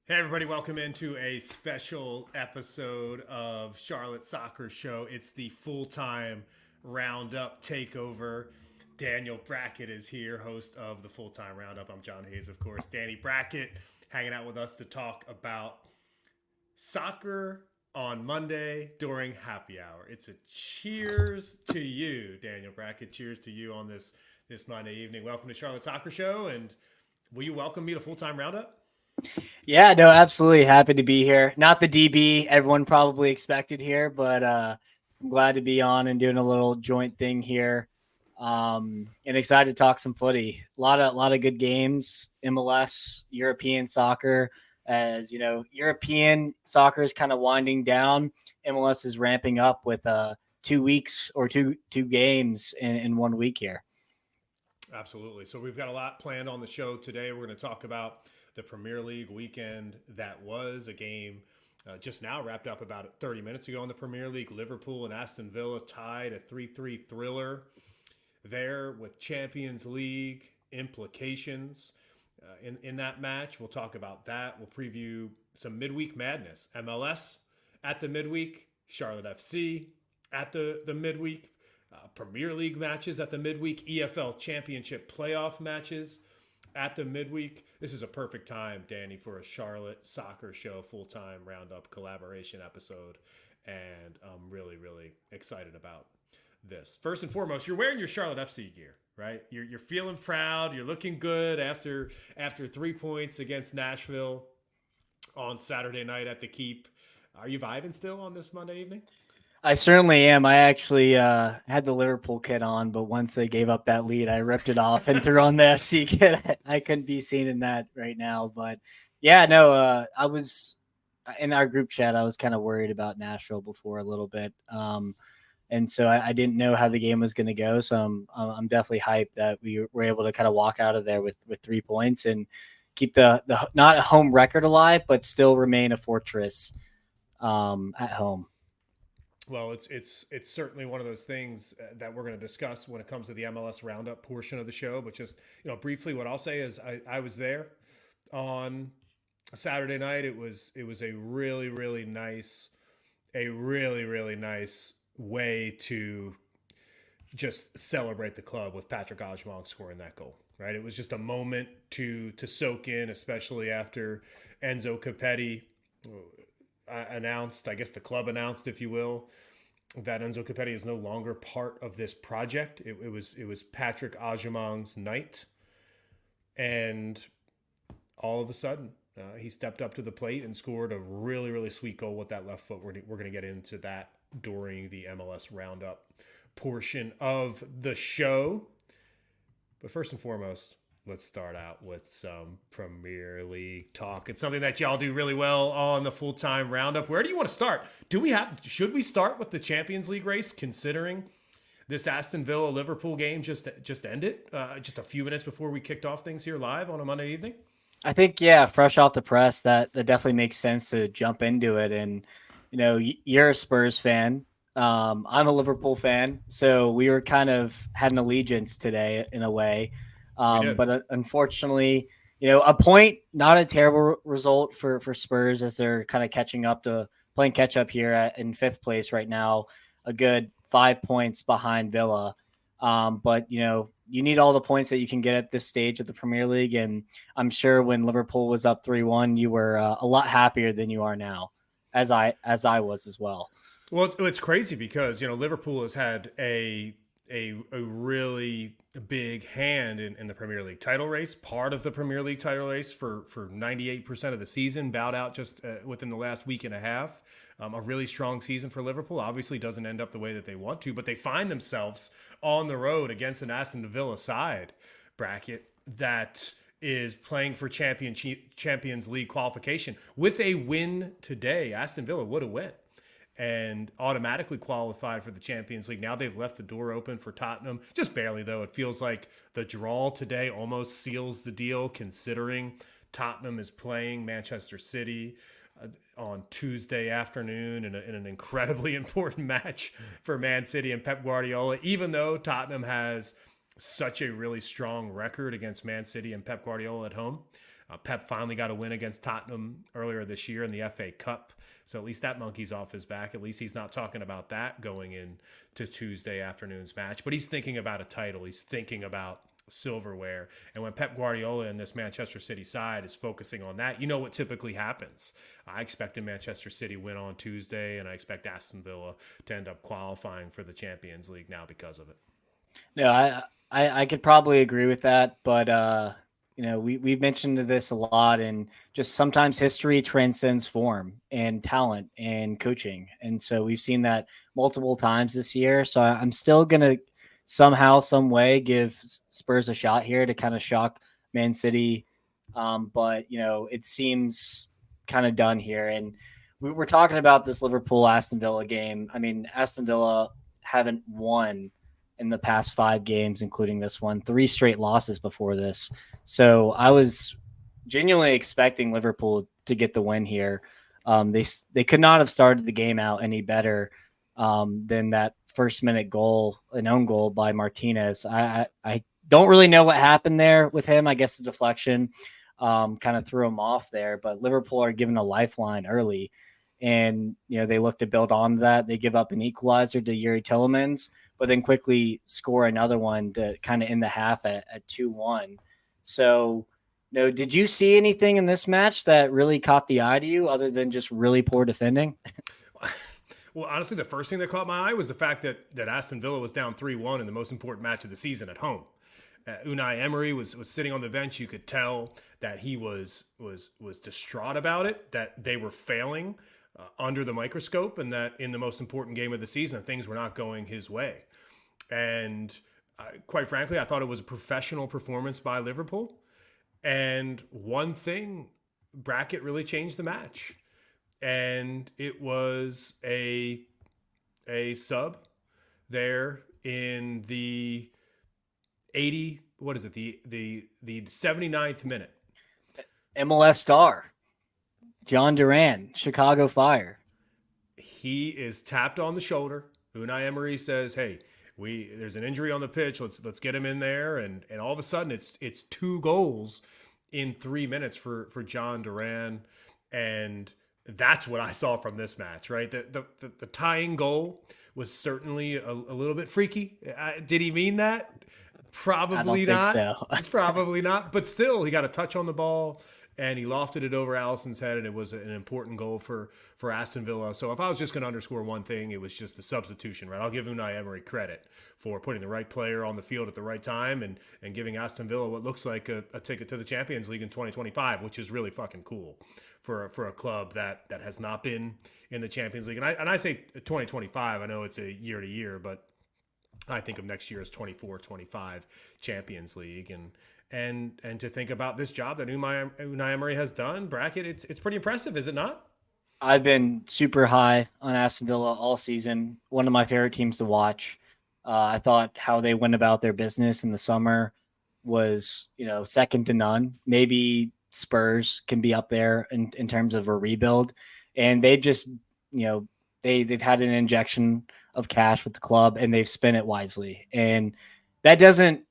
Hey everybody, welcome into a special episode of Charlotte Soccer Show. It's the full-time roundup takeover. Daniel Brackett is here, host of the full-time roundup. I'm John Hayes, of course. Danny Brackett hanging out with us to talk about soccer on Monday during happy hour. It's a cheers to you, Daniel Brackett. Cheers to you on this Monday evening. Welcome to Charlotte Soccer Show, and will you welcome me to full-time roundup? Yeah, no, absolutely happy to be here. Not the DB everyone probably expected here, but I'm glad to be on and doing a little joint thing here. And excited to talk some footy. A lot of good games, MLS, European soccer. As you know, European soccer is kind of winding down. MLS is ramping up with 2 weeks or two games in 1 week here. Absolutely. So we've got a lot planned on the show today. We're going to talk about the Premier League weekend that was a game just now wrapped up about 30 minutes ago in the Premier League. Liverpool and Aston Villa tied a 3-3 thriller there with Champions League implications in that match. We'll talk about that. We'll preview some midweek madness. MLS at the midweek, Charlotte FC at the midweek, Premier League matches at the midweek, EFL Championship playoff matches at the midweek. This is a perfect time, Danny, for a Charlotte Soccer Show full-time roundup collaboration episode, and I'm really, really excited about this. First and foremost, you're wearing your Charlotte FC gear, right? You're feeling proud. You're looking good after 3 points against Nashville on Saturday night at the Keep. Are you vibing still on this Monday evening? I certainly am. I actually had the Liverpool kit on, but once they gave up that lead, I ripped it off and threw on the FC kit. I couldn't be seen in that right now. But yeah, no, I was in our group chat. I was kind of worried about Nashville before a little bit. And so I didn't know how the game was going to go. So I'm definitely hyped that we were able to kind of walk out of there with 3 points and keep the not a home record alive, but still remain a fortress at home. Well, it's certainly one of those things that we're going to discuss when it comes to the MLS roundup portion of the show. But just briefly, what I'll say is I was there on a Saturday night. It was a really nice way to just celebrate the club with Patrick Ajmong scoring that goal. Right, it was just a moment to soak in, especially after Enzo Capetti announced, I guess the club announced, if you will, that Enzo Capetti is no longer part of this project. It was Patrick Ajamong's night, and all of a sudden he stepped up to the plate and scored a really sweet goal with that left foot. We're going to get into that during the MLS roundup portion of the show. But first and foremost, let's start out with some Premier League talk. It's something that y'all do really well on the full-time roundup. Where do you want to start? Should we start with the Champions League race, considering this Aston Villa Liverpool game just ended just a few minutes before we kicked off things here live on a Monday evening? I think, yeah, fresh off the press, that definitely makes sense to jump into it. And, you're a Spurs fan. I'm a Liverpool fan. So we were kind of had an allegiance today in a way. We did. But unfortunately, a point, not a terrible result for Spurs as they're kind of playing catch up here in fifth place right now, a good 5 points behind Villa. But, you need all the points that you can get at this stage of the Premier League. And I'm sure when Liverpool was up 3-1, you were a lot happier than you are now, as I was as well. Well, it's crazy because Liverpool has had a really big hand in the Premier League title race, part of the Premier League title race for 98% of the season, bowed out just within the last week and a half. A really strong season for Liverpool. Obviously doesn't end up the way that they want to, but they find themselves on the road against an Aston Villa side, Bracket, that is playing for Champions League qualification. With a win today, Aston Villa would have went and automatically qualified for the Champions League. Now they've left the door open for Tottenham, just barely though. It feels like the draw today almost seals the deal, considering Tottenham is playing Manchester City on Tuesday afternoon in an incredibly important match for Man City and Pep Guardiola, even though Tottenham has such a really strong record against Man City and Pep Guardiola at home. Pep finally got a win against Tottenham earlier this year in the FA Cup. So at least that monkey's off his back. At least he's not talking about that going into Tuesday afternoon's match. But he's thinking about a title. He's thinking about silverware. And when Pep Guardiola and this Manchester City side is focusing on that, you know what typically happens. I expected Manchester City win on Tuesday, and I expect Aston Villa to end up qualifying for the Champions League now because of it. No, I could probably agree with that, but we've mentioned this a lot, and just sometimes history transcends form and talent and coaching, and so we've seen that multiple times this year. So I'm still gonna somehow, some way, give Spurs a shot here to kind of shock Man City, but it seems kind of done here. And we're talking about this Liverpool Aston Villa game. I mean, Aston Villa haven't won in the past 5 games, including this one, 3 straight losses before this. So I was genuinely expecting Liverpool to get the win here. They could not have started the game out any better than that first minute goal, an own goal by Martinez. I don't really know what happened there with him. I guess the deflection kind of threw him off there, but Liverpool are given a lifeline early, and they look to build on that. They give up an equalizer to Yuri Tillemans, but then quickly score another one to kind of end the half at 2-1. So, did you see anything in this match that really caught the eye to you other than just really poor defending? Well, honestly, the first thing that caught my eye was the fact that Aston Villa was down 3-1 in the most important match of the season at home. Unai Emery was sitting on the bench. You could tell that he was distraught about it, that they were failing under the microscope, and that in the most important game of the season, things were not going his way. And quite frankly, I thought it was a professional performance by Liverpool. And one thing, Brackett really changed the match. And it was a sub there in the 79th minute. MLS star John Duran, Chicago Fire. He is tapped on the shoulder. Unai Emery says, "Hey, there's an injury on the pitch. Let's get him in there." And all of a sudden, it's 2 goals in 3 minutes for John Duran, and that's what I saw from this match. Right, the tying goal was certainly a little bit freaky. Did he mean that? Probably not. So. Probably not. But still, he got a touch on the ball, and he lofted it over Allison's head, and it was an important goal for Aston Villa. So if I was just going to underscore one thing, it was just the substitution, right? I'll give Unai Emery credit for putting the right player on the field at the right time and giving Aston Villa what looks like a ticket to the Champions League in 2025, which is really fucking cool for a club that has not been in the Champions League. And I say 2025, I know it's a year to year, but I think of next year as 24-25 Champions League. And to think about this job that Unai Emery has done, Brackett, it's pretty impressive, is it not? I've been super high on Aston Villa all season. One of my favorite teams to watch. I thought how they went about their business in the summer was, second to none. Maybe Spurs can be up there in terms of a rebuild. And they've just, they've had an injection of cash with the club, and they've spent it wisely. And that doesn't,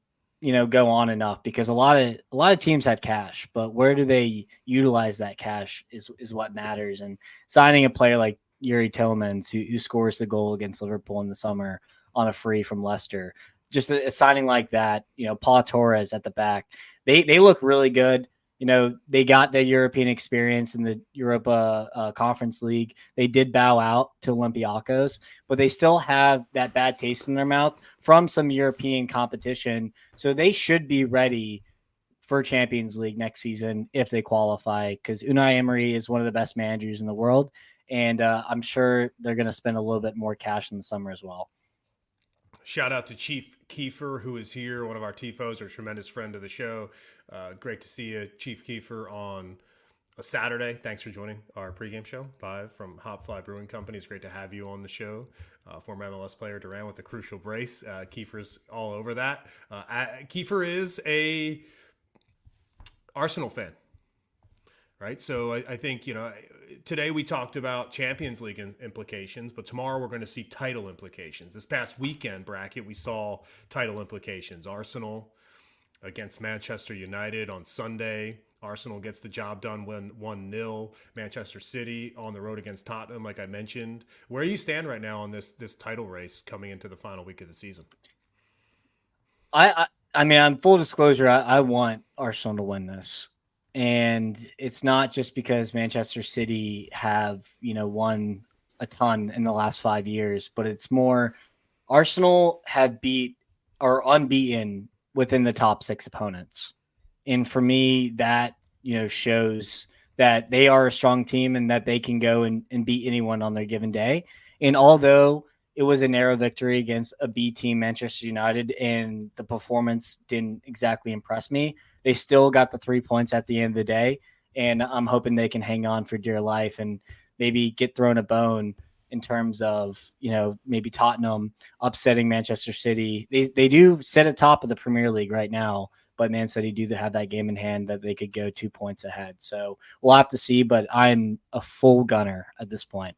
go on enough, because a lot of teams have cash, but where do they utilize that cash is what matters. And signing a player like Yuri Tillemans, who scores the goal against Liverpool in the summer on a free from Leicester, just a signing like that, Paul Torres at the back, they look really good. They got the European experience in the Europa Conference League. They did bow out to Olympiacos, but they still have that bad taste in their mouth from some European competition. So they should be ready for Champions League next season if they qualify, because Unai Emery is one of the best managers in the world. And I'm sure they're going to spend a little bit more cash in the summer as well. Shout out to Chief Kiefer, who is here, one of our TIFOs, a tremendous friend of the show. Great to see you, Chief Kiefer, on a Saturday. Thanks for joining our pregame show live from Hopfly Brewing Company. It's great to have you on the show. Former MLS player Duran with the crucial brace. Kiefer's all over that. Kiefer is a Arsenal fan, right? So I think, today we talked about Champions League implications, but tomorrow we're going to see title implications. This past weekend, Brackett, we saw title implications. Arsenal against Manchester United on Sunday. Arsenal gets the job done when 1-0. Manchester City on the road against Tottenham, like I mentioned. Where do you stand right now on this title race coming into the final week of the season? I mean, on full disclosure, I want Arsenal to win this. And it's not just because Manchester City have, won a ton in the last 5 years, but it's more Arsenal have beat or unbeaten within the top 6 opponents. And for me, that, shows that they are a strong team and that they can go and beat anyone on their given day. And although it was a narrow victory against a B team, Manchester United, and the performance didn't exactly impress me, they still got the 3 points at the end of the day. And I'm hoping they can hang on for dear life and maybe get thrown a bone in terms of, maybe Tottenham upsetting Manchester City. They do sit at top of the Premier League right now, but Man City do have that game in hand that they could go 2 points ahead. So we'll have to see, but I'm a full gunner at this point.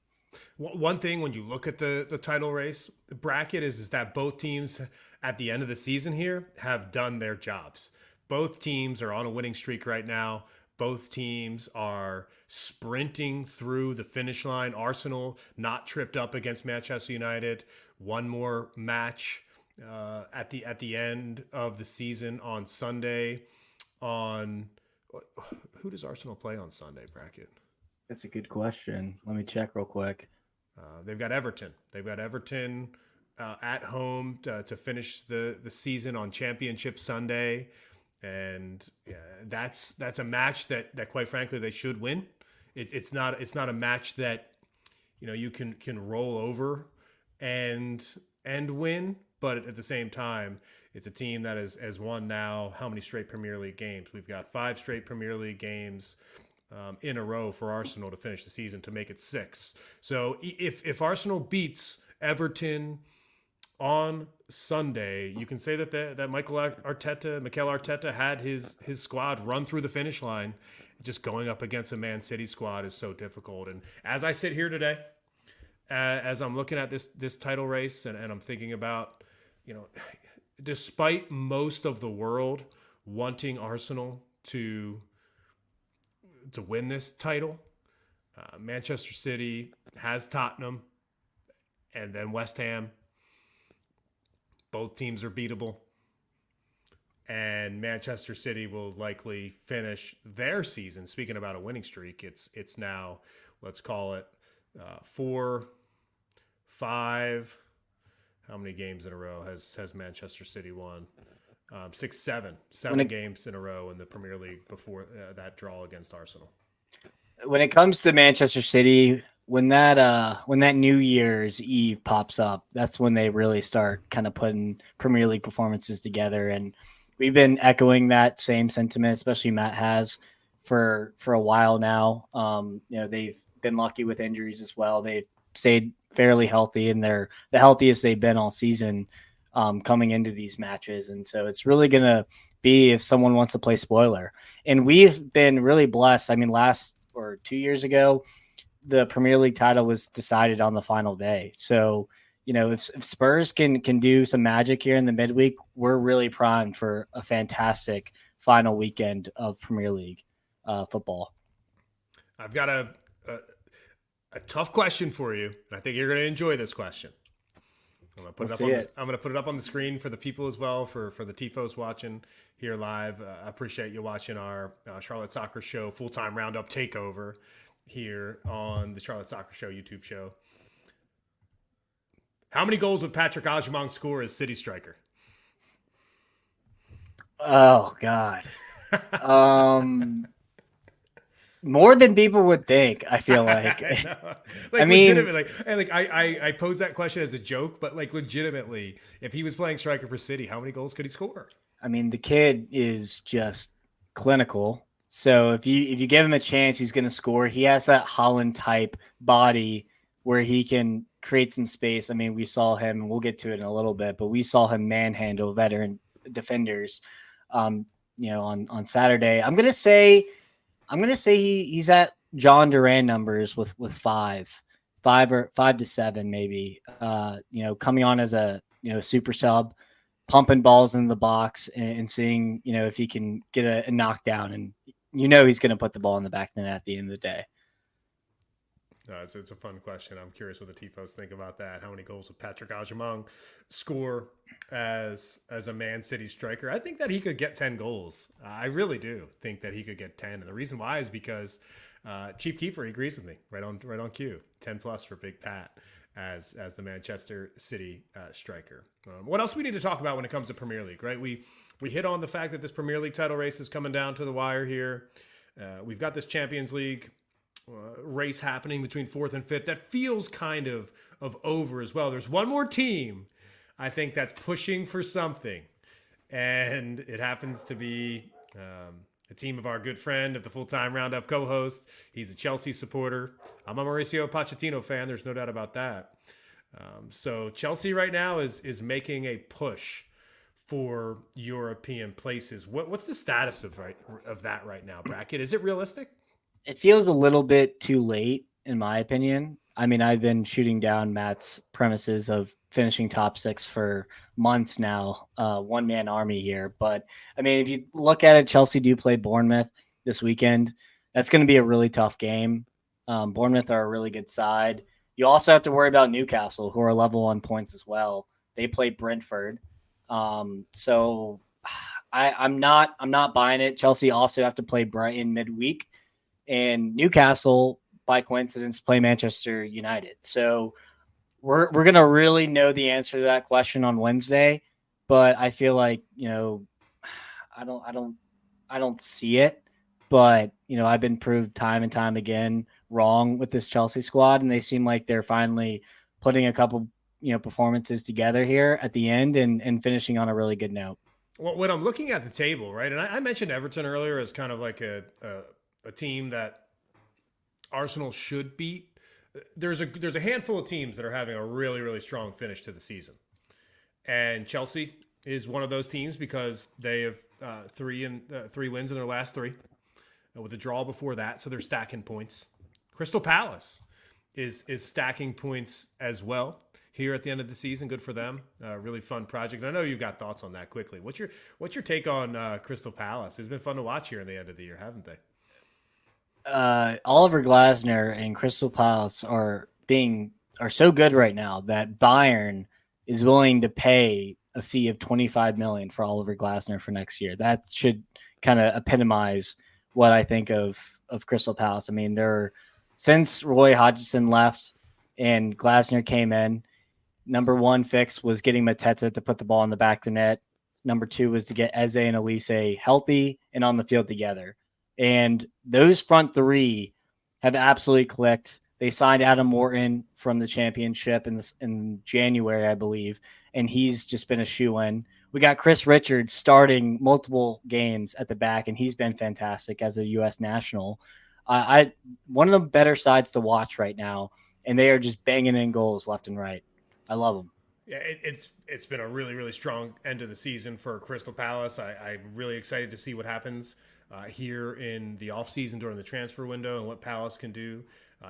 One thing when you look at the title race, the bracket is that both teams at the end of the season here have done their jobs. Both teams are on a winning streak right now. Both teams are sprinting through the finish line. Arsenal not tripped up against Manchester United. One more match at the end of the season on Sunday. On who does Arsenal play on Sunday, Brackett? That's a good question. Let me check real quick. They've got Everton. They've got Everton at home to finish the season on Championship Sunday. And that's a match that quite frankly they should win. It's not a match that you can roll over and win, but at the same time, it's a team that has won now how many straight Premier League games? We've got 5 straight Premier League games in a row for Arsenal to finish the season to make it 6. So if Arsenal beats Everton on Sunday, you can say that Mikel Arteta had his squad run through the finish line. Just going up against a Man City squad is so difficult. And as I sit here today, as I'm looking at this title race and I'm thinking about, despite most of the world wanting Arsenal to win this title, Manchester City has Tottenham and then West Ham. Both teams are beatable, and Manchester City will likely finish their season. Speaking about a winning streak, it's now, let's call it 4, 5. How many games in a row has Manchester City won? 6, 7 games in a row in the Premier League before that draw against Arsenal. When it comes to Manchester City, when that New Year's Eve pops up, that's when they really start kind of putting Premier League performances together. And we've been echoing that same sentiment, especially Matt has for a while now. They've been lucky with injuries as well. They've stayed fairly healthy, and they're the healthiest they've been all season coming into these matches. And so it's really going to be if someone wants to play spoiler. And we've been really blessed. I mean, last or 2 years ago, the Premier League title was decided on the final day. So, if Spurs can do some magic here in the midweek, we're really primed for a fantastic final weekend of Premier League football. I've got a tough question for you, and I think you're going to enjoy this question. I'm going to put it up on the screen for the people as well, for the TIFOs watching here live. I appreciate you watching our Charlotte Soccer Show full-time roundup takeover here on the Charlotte Soccer Show YouTube show. How many goals would Patrick Agyemang score as City striker? Oh God. More than people would think, I feel like. I mean, legitimately, I pose that question as a joke, but legitimately, if he was playing striker for City, how many goals could he score? I mean, the kid is just clinical. So if you give him a chance, he's going to score. He has that Holland type body where he can create some space. I mean, we saw him, and we'll get to it in a little bit, but we saw him manhandle veteran defenders, on Saturday. I'm going to say he's at John Duran numbers with 5 to 7, maybe, coming on as a, super sub. pumping balls in the box and seeing, if he can get a knockdown, and he's going to put the ball in the back of the net at the end of the day. It's a fun question. I'm curious what the Tifos think about that. How many goals would Patrick Agyemang score as a Man City striker? I think that he could get 10 goals. I really do think that he could get 10. And the reason why is because Chief Kiefer agrees with me right on cue. 10 plus for Big Pat as the Manchester City striker. What else do we need to talk about when it comes to Premier League, right? We hit on the fact that this Premier League title race is coming down to the wire here. We've got this Champions League race happening between 4th and 5th that feels kind of over as well. There's one more team I think that's pushing for something, and it happens to be a team of our good friend of the full-time Roundup co-host. He's a Chelsea supporter. I'm a Mauricio Pochettino fan. There's no doubt about that. So Chelsea right now is making a push for European places. What's the status of that right now, Brackett? Is it realistic? It feels a little bit too late, in my opinion. I mean, I've been shooting down Matt's premises of finishing top 6 for months now, one-man army here. But, I mean, if you look at it, Chelsea do play Bournemouth this weekend. That's going to be a really tough game. Bournemouth are a really good side. You also have to worry about Newcastle, who are level on points as well. They play Brentford. So I'm not buying it. Chelsea also have to play Brighton midweek. And Newcastle, by coincidence, play Manchester United. So we're going to really know the answer to that question on Wednesday. But I feel like, I don't see it. But, I've been proved time and time again wrong with this Chelsea squad. And they seem like they're finally putting a couple, performances together here at the end and finishing on a really good note. Well, when I'm looking at the table, right, and I mentioned Everton earlier as kind of like a team that Arsenal should beat. There's a handful of teams that are having a really, really strong finish to the season. And Chelsea is one of those teams because they have 3 wins in their last 3 with a draw before that. So they're stacking points. Crystal Palace is stacking points as well here at the end of the season. Good for them. Really fun project. And I know you've got thoughts on that quickly. What's your take on Crystal Palace? It's been fun to watch here in the end of the year, haven't they? Oliver Glasner and Crystal Palace are so good right now that Bayern is willing to pay a fee of $25 million for Oliver Glasner for next year. That should kind of epitomize what I think of Crystal Palace. I mean, since Roy Hodgson left and Glasner came in, number 1 fix was getting Mateta to put the ball in the back of the net. Number 2 was to get Eze and Elise healthy and on the field together. And those front 3 have absolutely clicked. They signed Adam Morton from the championship in January, I believe, and he's just been a shoo-in. We got Chris Richards starting multiple games at the back, and he's been fantastic as a U.S. national. One of the better sides to watch right now, and they are just banging in goals left and right. I love them. Yeah, it's been a really, really strong end of the season for Crystal Palace. I'm really excited to see what happens here in the offseason during the transfer window and what Palace can do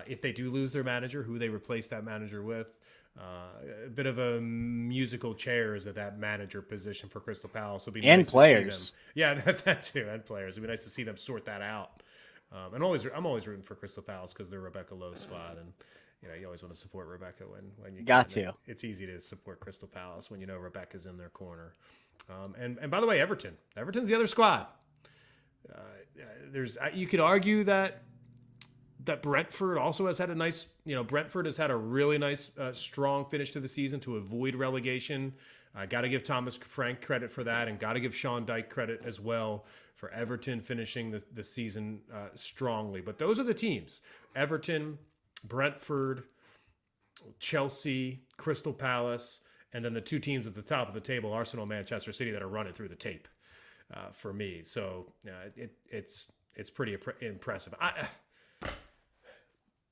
if they do lose their manager, who they replace that manager with. A bit of a musical chairs at that manager position for Crystal Palace. It'll be and nice players. To see them. Yeah, that too, and players. It'd be nice to see them sort that out. I'm always rooting for Crystal Palace because they're Rebecca Lowe's squad, and you always want to support Rebecca when you got can. to. It's easy to support Crystal Palace when Rebecca's in their corner. And by the way, Everton's the other squad. You could argue that Brentford also has had a nice, Brentford has had a really nice, strong finish to the season to avoid relegation. Got to give Thomas Frank credit for that, and got to give Sean Dyche credit as well for Everton finishing the season strongly. But those are the teams: Everton, Brentford, Chelsea, Crystal Palace, and then the 2 teams at the top of the table, Arsenal, Manchester City, that are running through the tape for me. So it's pretty impressive.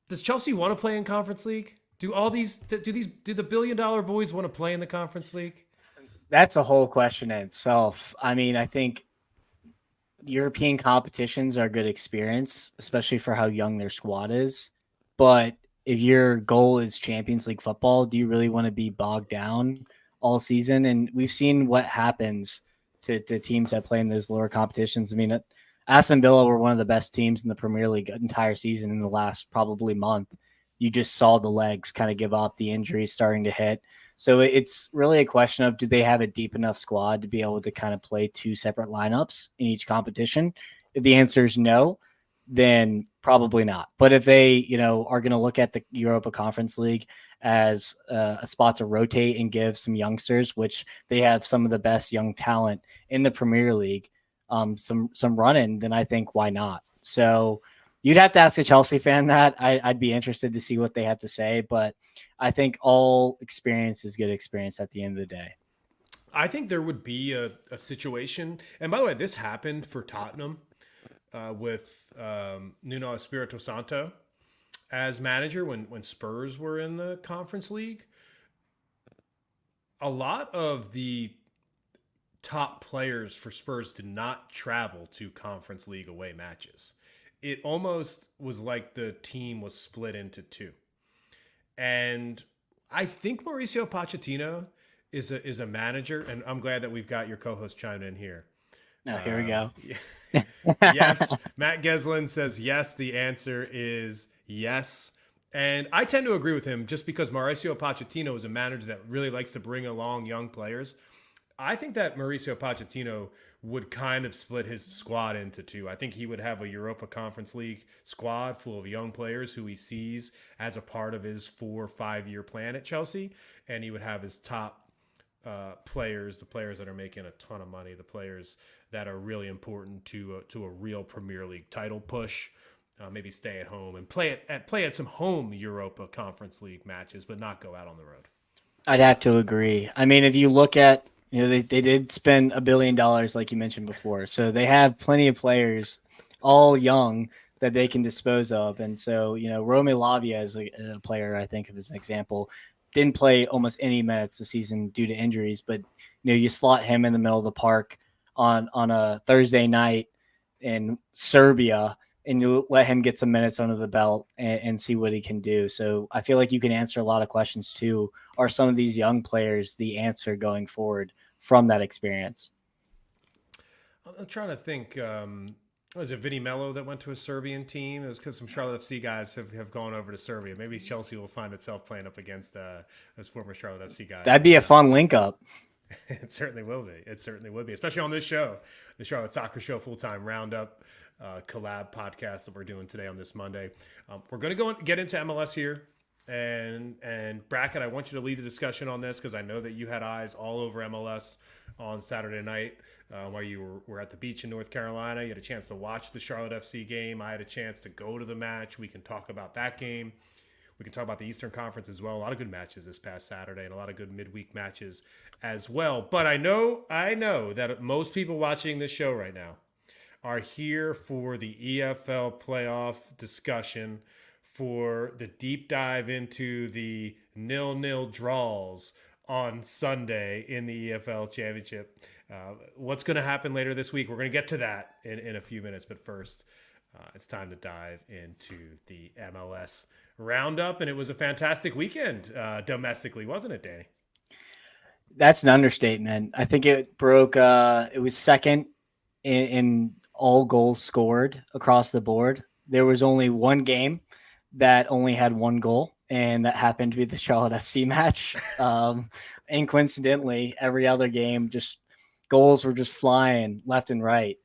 Does Chelsea want to play in Conference League? Do the $1 billion boys want to play in the Conference League? That's a whole question in itself. I mean, I think European competitions are a good experience, especially for how young their squad is. But if your goal is Champions League football, do you really want to be bogged down all season. And we've seen what happens to teams that play in those lower competitions. I mean, Aston Villa were one of the best teams in the Premier League entire season in the last probably month. You just saw the legs kind of give up, the injuries starting to hit. So it's really a question of, do they have a deep enough squad to be able to kind of play two separate lineups in each competition? If the answer is no, then probably not. But if they, are going to look at the Europa Conference League as a spot to rotate and give some youngsters, which they have some of the best young talent in the Premier League, some run-in, then I think why not? So you'd have to ask a Chelsea fan that. I'd be interested to see what they have to say, but I think all experience is good experience at the end of the day. I think there would be a situation, and by the way, this happened for Tottenham with Nuno Espirito Santo as manager when Spurs were in the Conference League. A lot of the top players for Spurs did not travel to Conference League away matches. It almost was like the team was split into two. And I think Mauricio Pochettino is a manager, and I'm glad that we've got your co-host chimed in here. Oh, here we go. Yes. Matt Geslin says yes. The answer is yes. And I tend to agree with him just because Mauricio Pochettino is a manager that really likes to bring along young players. I think that Mauricio Pochettino would kind of split his squad into two. I think he would have a Europa Conference League squad full of young players who he sees as a part of his 4 or 5 year plan at Chelsea. And he would have his top players, the players that are making a ton of money, the players that are really important to a real Premier League title push. Maybe stay at home and play at some home Europa Conference League matches, but not go out on the road. I'd have to agree. I mean, if you look at, they did spend $1 billion, like you mentioned before. So they have plenty of players, all young, that they can dispose of. And so, Romelu Lavia is a player, I think, of as an example, didn't play almost any minutes this season due to injuries. But, you slot him in the middle of the park on a Thursday night in Serbia, and you let him get some minutes under the belt and see what he can do. So I feel like you can answer a lot of questions too. Are some of these young players the answer going forward from that experience? I'm trying to think. Was it Vinny Mello that went to a Serbian team? It was because some Charlotte FC guys have gone over to Serbia. Maybe Chelsea will find itself playing up against those former Charlotte FC guys. That'd be a fun link up. It certainly will be. It certainly would be, especially on this show, the Charlotte Soccer Show Full-Time Roundup collab podcast that we're doing today on this Monday. We're going to get into MLS here. And Brackett, I want you to lead the discussion on this because I know that you had eyes all over MLS on Saturday night while you were at the beach in North Carolina. You had a chance to watch the Charlotte FC game. I had a chance to go to the match. We can talk about that game. We can talk about the Eastern Conference as well. A lot of good matches this past Saturday and a lot of good midweek matches as well. But I know that most people watching this show right now are here for the EFL playoff discussion, for the deep dive into the 0-0 draws on Sunday in the EFL Championship. What's going to happen later this week? We're going to get to that in a few minutes. But first, it's time to dive into the MLS roundup. And it was a fantastic weekend domestically, wasn't it, Danny? That's an understatement. I think it broke, it was second in all goals scored across the board. There was only one game that only had one goal, and that happened to be the Charlotte FC match. And coincidentally, every other game, just goals were just flying left and right.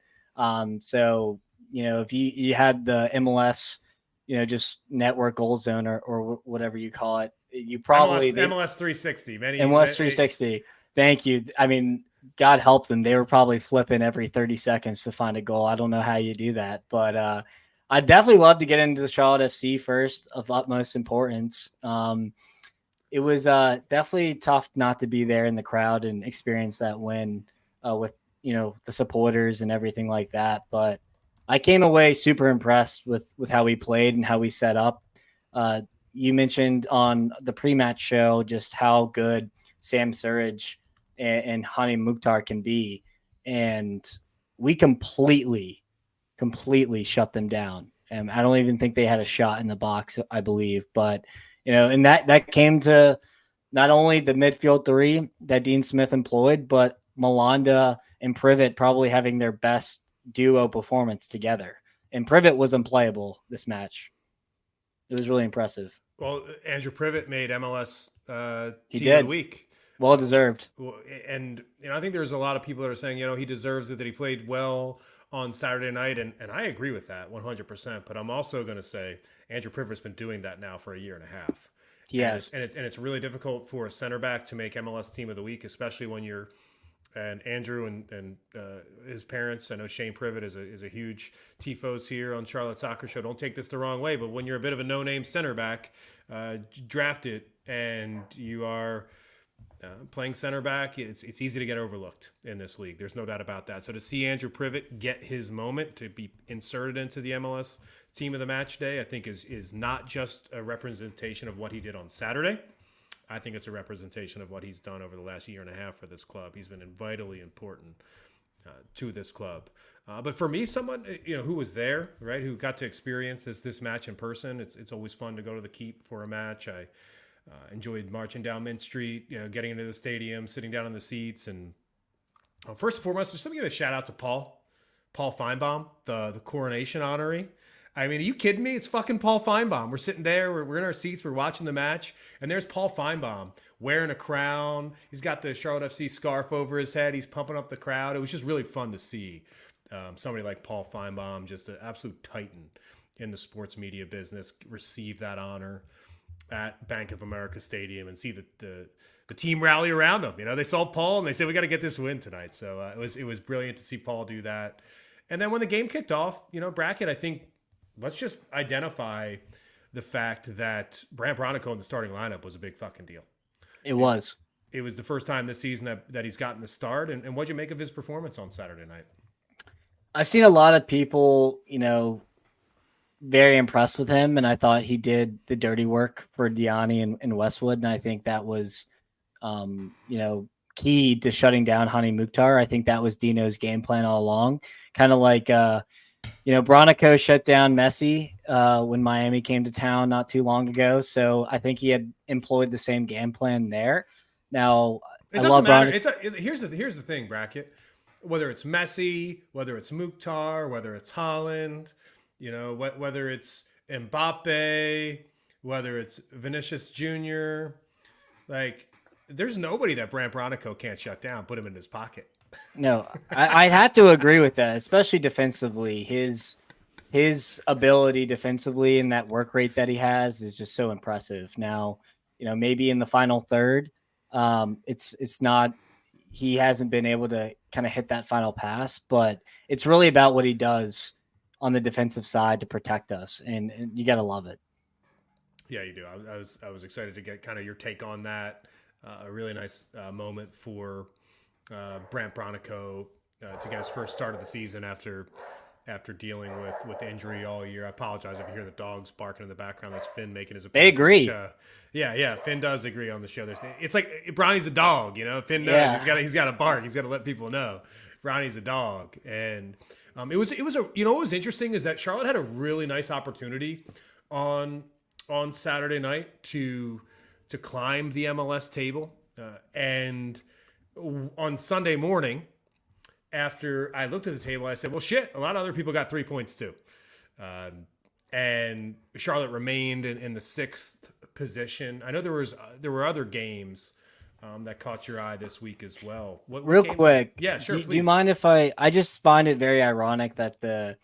So, if you had the MLS, just network goal zone or whatever you call it, you probably MLS 360. MLS 360. Thank you. I mean, God help them. They were probably flipping every 30 seconds to find a goal. I don't know how you do that, but I'd definitely love to get into the Charlotte FC first, of utmost importance. It was definitely tough not to be there in the crowd and experience that win with, the supporters and everything like that. But I came away super impressed with how we played and how we set up. You mentioned on the pre-match show just how good Sam Surridge and Hani Mukhtar can be. And we completely shut them down. And I don't even think they had a shot in the box, I believe. But, and that came to not only the midfield three that Dean Smith employed, but Malanda and Privet probably having their best duo performance together. And Privet was unplayable this match. It was really impressive. Well, Andrew Privet made MLS He Team of the did. Week. Well deserved. And I think there's a lot of people that are saying, he deserves it, that he played well on Saturday night. And I agree with that 100%. But I'm also going to say Andrew Privet's been doing that now for a year and a half. He has. And it's really difficult for a center back to make MLS Team of the Week, especially when you're and Andrew and his parents. I know Shane Privet is a huge tifos here on Charlotte Soccer Show. Don't take this the wrong way, but when you're a bit of a no-name center back, drafted, and you are playing center back, it's easy to get overlooked in this league. There's no doubt about that. So to see Andrew Privet get his moment to be inserted into the MLS Team of the Match Day, I think is not just a representation of what he did on Saturday. I think it's a representation of what he's done over the last year and a half for this club. He's been vitally important to this club. But for me, someone who was there, right, who got to experience this match in person, it's always fun to go to the Keep for a match. I enjoyed marching down Mint Street, getting into the stadium, sitting down in the seats. And first and foremost, there's something to give a shout out to Paul Feinbaum, the coronation honoree. I mean, are you kidding me? It's fucking Paul Feinbaum. We're sitting there, we're in our seats, we're watching the match, and there's Paul Feinbaum wearing a crown. He's got the Charlotte FC scarf over his head. He's pumping up the crowd. It was just really fun to see somebody like Paul Feinbaum, just an absolute titan in the sports media business, receive that honor at Bank of America Stadium and see the team rally around him. They saw Paul and they said, we got to get this win tonight. So it was brilliant to see Paul do that. And then when the game kicked off, Brackett, I think, let's just identify the fact that Brandt Bronico in the starting lineup was a big fucking deal. It was the first time this season that he's gotten the start. And what'd you make of his performance on Saturday night? I've seen a lot of people, very impressed with him, and I thought he did the dirty work for Diani and Westwood, and I think that was, key to shutting down Hani Mukhtar. I think that was Dino's game plan all along, kind of like Bronico shut down Messi when Miami came to town not too long ago. So I think he had employed the same game plan there. Now, it doesn't matter. Here's the thing, Brackett. Whether it's Messi, whether it's Mukhtar, whether it's Holland, whether it's Mbappe, whether it's Vinicius Jr., like there's nobody that Brandt Bronico can't shut down, put him in his pocket. No, I'd have to agree with that, especially defensively. His ability defensively and that work rate that he has is just so impressive. Now, maybe in the final third, it's not, he hasn't been able to kind of hit that final pass, but it's really about what he does on the defensive side to protect us, and you got to love it. Yeah, you do. I was excited to get kind of your take on that. A really nice moment for Brandt Bronico to get his first start of the season after dealing with injury all year. I apologize if you hear the dogs barking in the background. That's Finn making his appearance. They agree. Yeah. Finn does agree on the show. It's like Bronny's a dog, Finn knows he's got to bark. He's got to let people know Bronny's a dog. And it was what was interesting is that Charlotte had a really nice opportunity on Saturday night to climb the MLS table, and on Sunday morning, after I looked at the table, I said, well, shit, a lot of other people got 3 points too. And Charlotte remained in the sixth position. I know there were other games that caught your eye this week as well. Real quick. Yeah, sure. Do you mind if I just find it very ironic that the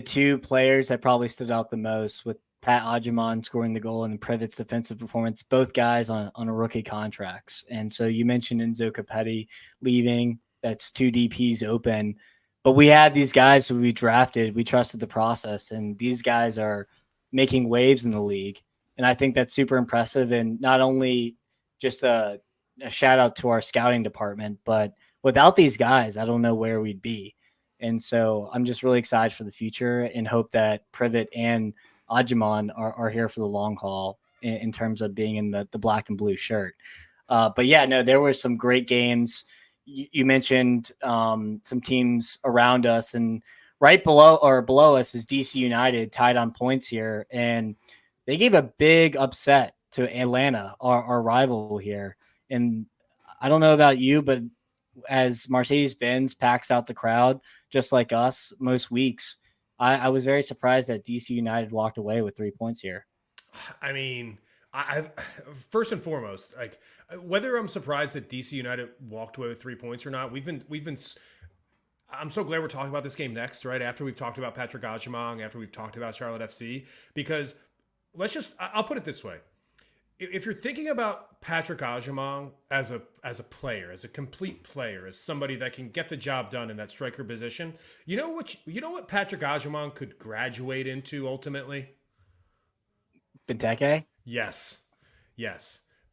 two players that probably stood out the most with Pat Agyemang scoring the goal and Privet's defensive performance, both guys on rookie contracts. And so you mentioned Enzo Capetti leaving. That's two DPs open. But we had these guys who we drafted. We trusted the process. And these guys are making waves in the league. And I think that's super impressive. And not only just a shout out to our scouting department, but without these guys, I don't know where we'd be. And so I'm just really excited for the future and hope that Privet and Agyemang are here for the long haul in terms of being in the black and blue shirt. But yeah, no, there were some great games. You mentioned some teams around us, and right below us is DC United tied on points here. And they gave a big upset to Atlanta, our rival here. And I don't know about you, but as Mercedes-Benz packs out the crowd, just like us most weeks, I was very surprised that DC United walked away with 3 points here. I mean, I've first and foremost, like whether I'm surprised that DC United walked away with 3 points or not, we've been. I'm so glad we're talking about this game next, right after we've talked about Patrick Ajamong, after we've talked about Charlotte FC, because I'll put it this way. If you're thinking about Patrick Ajamong as a player, as a complete player, as somebody that can get the job done in that striker position, you know what Patrick Ajamong could graduate into ultimately? Benteke? Yes.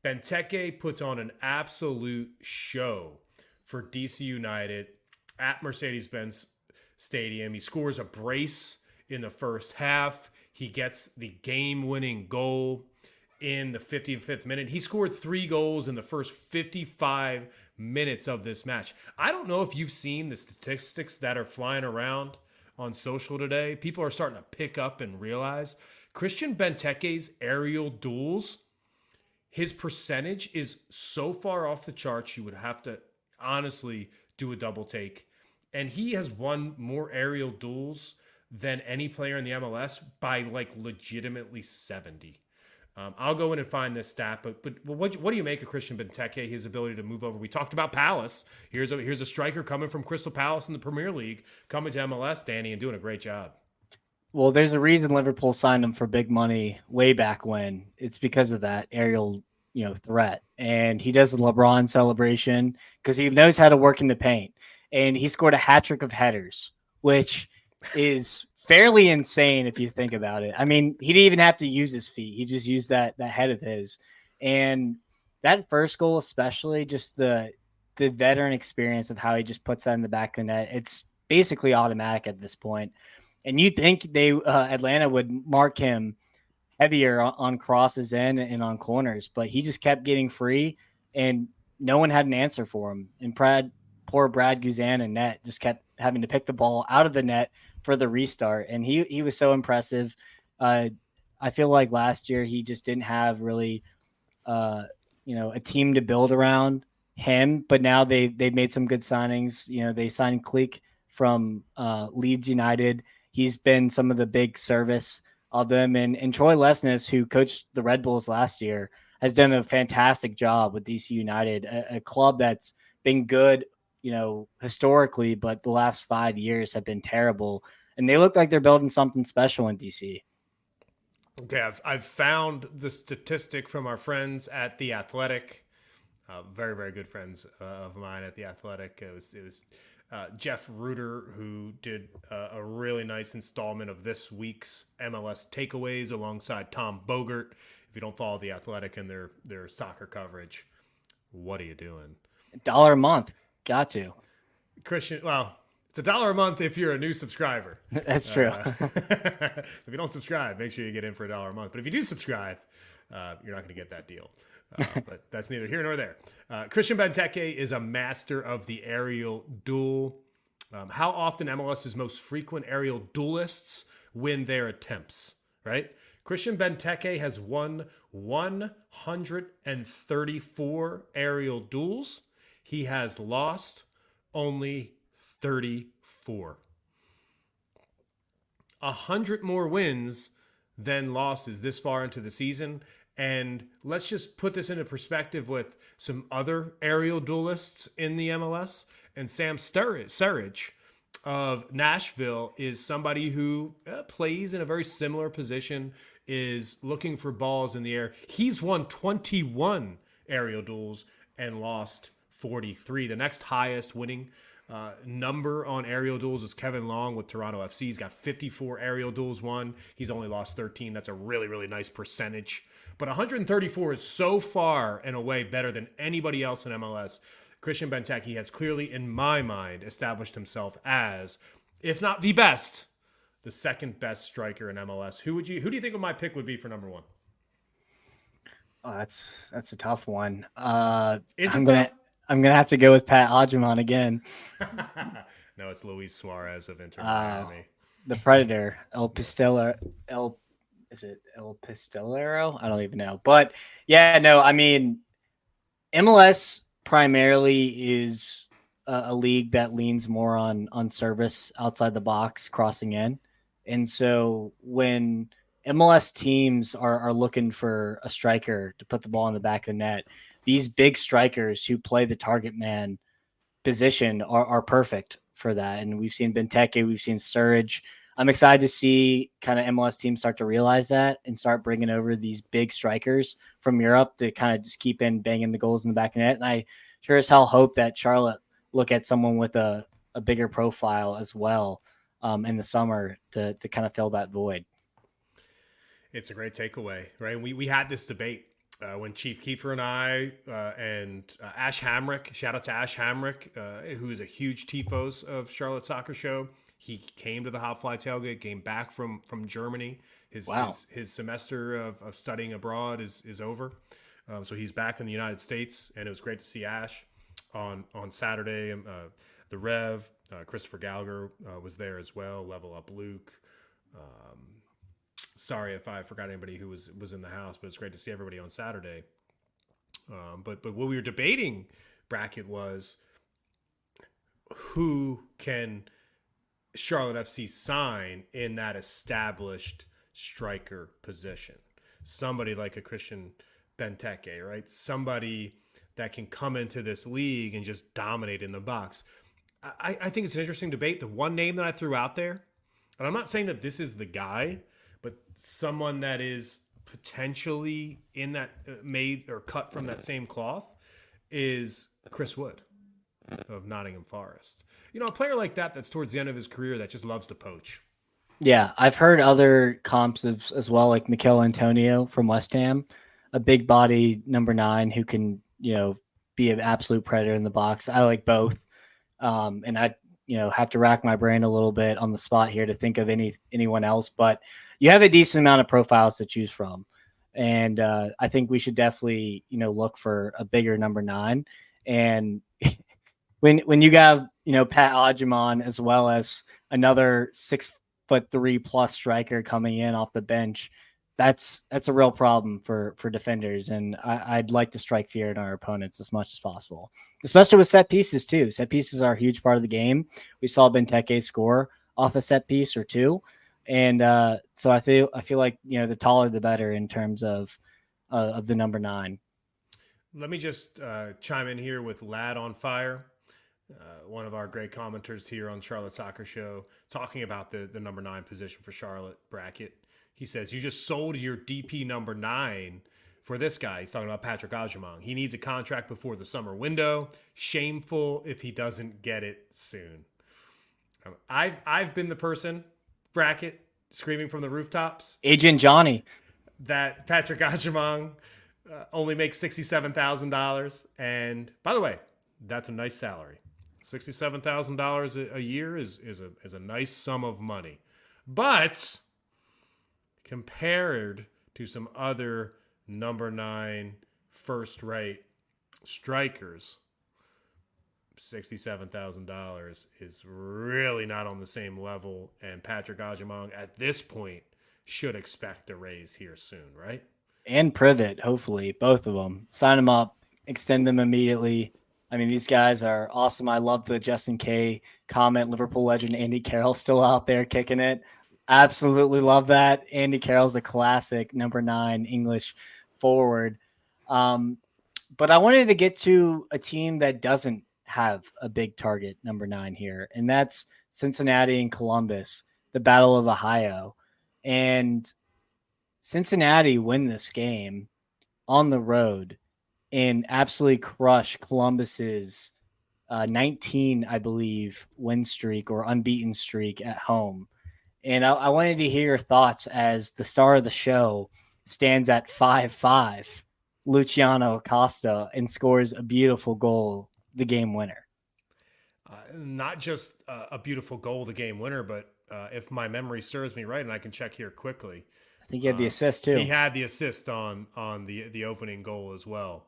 Benteke puts on an absolute show for DC United at Mercedes-Benz Stadium. He scores a brace in the first half. He gets the game-winning goal in the 55th minute. He scored 3 goals in the first 55 minutes of this match. I don't know if you've seen the statistics that are flying around on social today. People are starting to pick up and realize Christian Benteke's aerial duels, his percentage is so far off the charts, you would have to honestly do a double take. And he has won more aerial duels than any player in the MLS by like legitimately 70. I'll go in and find this stat, but what do you make of Christian Benteke, his ability to move over? We talked about Palace. Here's a striker coming from Crystal Palace in the Premier League, coming to MLS, Danny, and doing a great job. Well, there's a reason Liverpool signed him for big money way back when. It's because of that aerial, threat. And he does the LeBron celebration because he knows how to work in the paint. And he scored a hat trick of headers, which is fairly insane if you think about it. I mean, he didn't even have to use his feet. He just used that head of his. And that first goal, especially just the veteran experience of how he just puts that in the back of the net, it's basically automatic at this point. And you think Atlanta would mark him heavier on crosses in and on corners, but he just kept getting free and no one had an answer for him. And poor Brad Guzan and net just kept having to pick the ball out of the net for the restart. And he was so impressive. I feel like last year he just didn't have really, a team to build around him, but now they've made some good signings. They signed Cleek from Leeds United. He's been some of the big service of them. And Troy Lesnes, who coached the Red Bulls last year, has done a fantastic job with DC United, a club that's been good, historically, but the last 5 years have been terrible. And they look like they're building something special in DC. Okay, I've found the statistic from our friends at The Athletic, very, very good friends of mine at The Athletic. It was Jeff Reuter, who did a really nice installment of this week's MLS takeaways alongside Tom Bogert. If you don't follow The Athletic and their soccer coverage, what are you doing? $1 a month. Got to. Christian, well, it's $1 a month if you're a new subscriber. That's true. If you don't subscribe, make sure you get in for $1 a month. But if you do subscribe, you're not going to get that deal. But that's neither here nor there. Christian Benteke is a master of the aerial duel. How often MLS's most frequent aerial duelists win their attempts, right? Christian Benteke has won 134 aerial duels. He has lost only 34. 100 more wins than losses this far into the season. And let's just put this into perspective with some other aerial duelists in the MLS. And Sam Sturridge of Nashville is somebody who plays in a very similar position, is looking for balls in the air. He's won 21 aerial duels and lost 43. The next highest winning number on aerial duels is Kevin Long with Toronto FC. He's got 54 aerial duels won. He's only lost 13. That's a really, really nice percentage. But 134 is so far and away better than anybody else in MLS. Christian Benteke has clearly, in my mind, established himself as, if not the best, the second best striker in MLS. Who do you think my pick would be for number one? Oh, that's a tough one. I'm gonna have to go with Pat Ajamon again. No, it's Luis Suarez of Inter Miami. The Predator, is it El Pistolero? I don't even know. But yeah, no, I mean, MLS primarily is a league that leans more on service outside the box, crossing in. And so when MLS teams are looking for a striker to put the ball in the back of the net, these big strikers who play the target man position are perfect for that. And we've seen Benteke, we've seen Surge. I'm excited to see kind of MLS teams start to realize that and start bringing over these big strikers from Europe to kind of just keep in banging the goals in the back of the net. And I sure as hell hope that Charlotte look at someone with a bigger profile as well in the summer to kind of fill that void. It's a great takeaway, right? We had this debate when Chief Kiefer and I and Ash Hamrick, shout out to Ash Hamrick, who is a huge tifos of Charlotte Soccer Show. He came to the Hot Fly Tailgate, came back from Germany. His semester of studying abroad is over. So he's back in the United States, and it was great to see Ash on Saturday. The Rev, Christopher Gallagher was there as well, Level Up Luke. Sorry if I forgot anybody who was in the house, but it's great to see everybody on Saturday. But what we were debating, Brackett, was who can Charlotte FC sign in that established striker position. Somebody like a Christian Benteke, right? Somebody that can come into this league and just dominate in the box. I think it's an interesting debate. The one name that I threw out there, and I'm not saying that this is the guy, but someone that is potentially in that made or cut from that same cloth is Chris Wood of Nottingham Forest. You know, a player like that's towards the end of his career that just loves to poach. Yeah, I've heard other comps as well, like Mikel Antonio from West Ham, a big body number 9 who can, be an absolute predator in the box. I like both. And I, have to rack my brain a little bit on the spot here to think of anyone else, but you have a decent amount of profiles to choose from. And I think we should definitely, look for a bigger number 9. And when you have, Pat Odjamon as well as another 6'3" plus striker coming in off the bench, that's a real problem for defenders. And I'd like to strike fear in our opponents as much as possible, especially with set pieces too. Set pieces are a huge part of the game. We saw Benteke score off a set piece or two. And so I feel like, the taller, the better in terms of the number 9. Let me just chime in here with Lad on Fire, one of our great commenters here on Charlotte Soccer Show, talking about the number 9 position for Charlotte, Brackett. He says, you just sold your DP number 9 for this guy. He's talking about Patrick Odjamon. He needs a contract before the summer window. Shameful if he doesn't get it soon. I've been the person, Brackett, screaming from the rooftops. Agent Johnny. That Patrick Odjamon only makes $67,000. And by the way, that's a nice salary. $67,000 a year is a nice sum of money. But compared to some other number 9 first-rate strikers, $67,000 is really not on the same level. And Patrick Odjamon at this point should expect a raise here soon, right? And Privet, hopefully, both of them. Sign them up, extend them immediately. I mean, these guys are awesome. I love the Justin K comment. Liverpool legend Andy Carroll still out there kicking it. Absolutely love that. Andy Carroll's a classic number 9 English forward. But I wanted to get to a team that doesn't have a big target number 9 here, and that's Cincinnati and Columbus, the Battle of Ohio. And Cincinnati win this game on the road and absolutely crush Columbus's 19, I believe, win streak or unbeaten streak at home. And I wanted to hear your thoughts as the star of the show stands at 5'5", Luciano Acosta, and scores a beautiful goal, the game winner. Not just a beautiful goal, the game winner, but if my memory serves me right, and I can check here quickly, I think he had the assist too. He had the assist on the opening goal as well.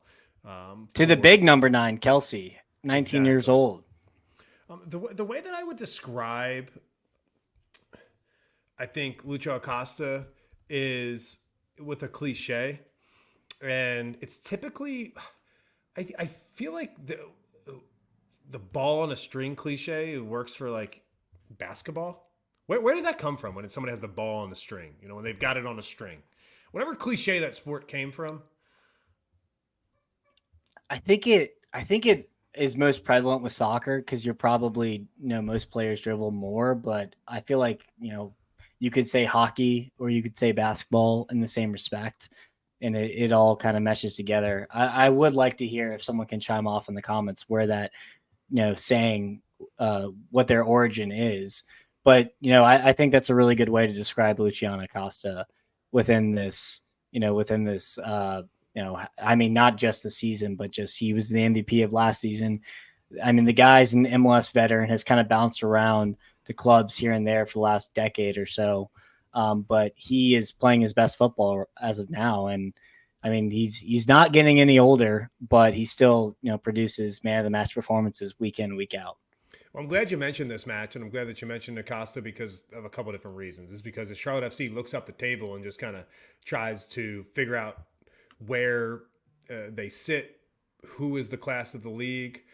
To the big number 9, Kelsey, 19 years old. The way that I would describe, I think, Lucho Acosta is with a cliche, and it's typically, I feel like the ball on a string cliche works for like basketball. Where did that come from when somebody has the ball on the string? You know, when they've got it on a string. Whatever cliche that sport came from. I think it is most prevalent with soccer because you're probably, most players dribble more, but I feel like, you could say hockey or you could say basketball in the same respect, and it all kind of meshes together. I would like to hear if someone can chime off in the comments where that, saying what their origin is. But, I think that's a really good way to describe Luciano Costa within this, I mean, not just the season, but just he was the MVP of last season. I mean, the guy's an MLS veteran, has kind of bounced around to clubs here and there for the last decade or so. But he is playing his best football as of now. And I mean, he's not getting any older, but he still, produces man of the match performances week in, week out. Well, I'm glad you mentioned this match, and I'm glad that you mentioned Acosta because of a couple of different reasons. Is because as Charlotte FC looks up the table and just kind of tries to figure out where they sit, who is the class of the league.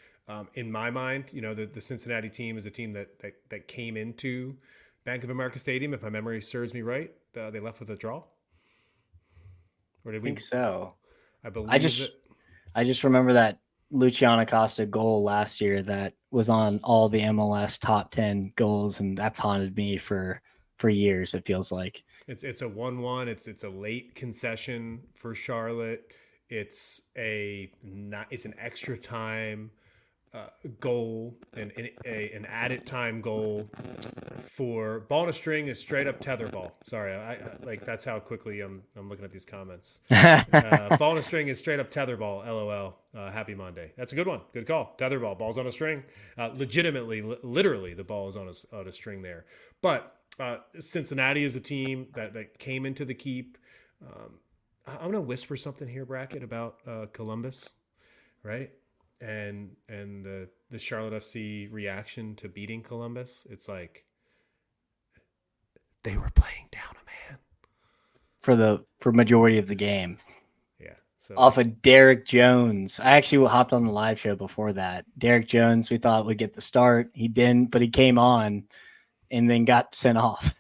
In my mind, the Cincinnati team is a team that came into Bank of America Stadium. If my memory serves me right, they left with a draw. Or did I think so. I believe I just remember that Luciano Costa goal last year that was on all the MLS top 10 goals, and that's haunted me for years. It feels like it's a 1-1. It's a late concession for Charlotte. It's an extra time goal and an added time goal for ball on a string is straight up tether ball. Sorry, I like that's how quickly I'm looking at these comments. Ball on a string is straight up tether ball. LOL. Happy Monday. That's a good one. Good call. Tether ball. Ball's on a string. Legitimately, literally, the ball is on a string there. But Cincinnati is a team that came into the keep. I'm going to whisper something here, Brackett, about Columbus, right? And the Charlotte FC reaction to beating Columbus. It's like they were playing down a man for majority of the game. Yeah. So off of Derek Jones. I actually hopped on the live show before that. Derek Jones, we thought would get the start. He didn't, but he came on and then got sent off.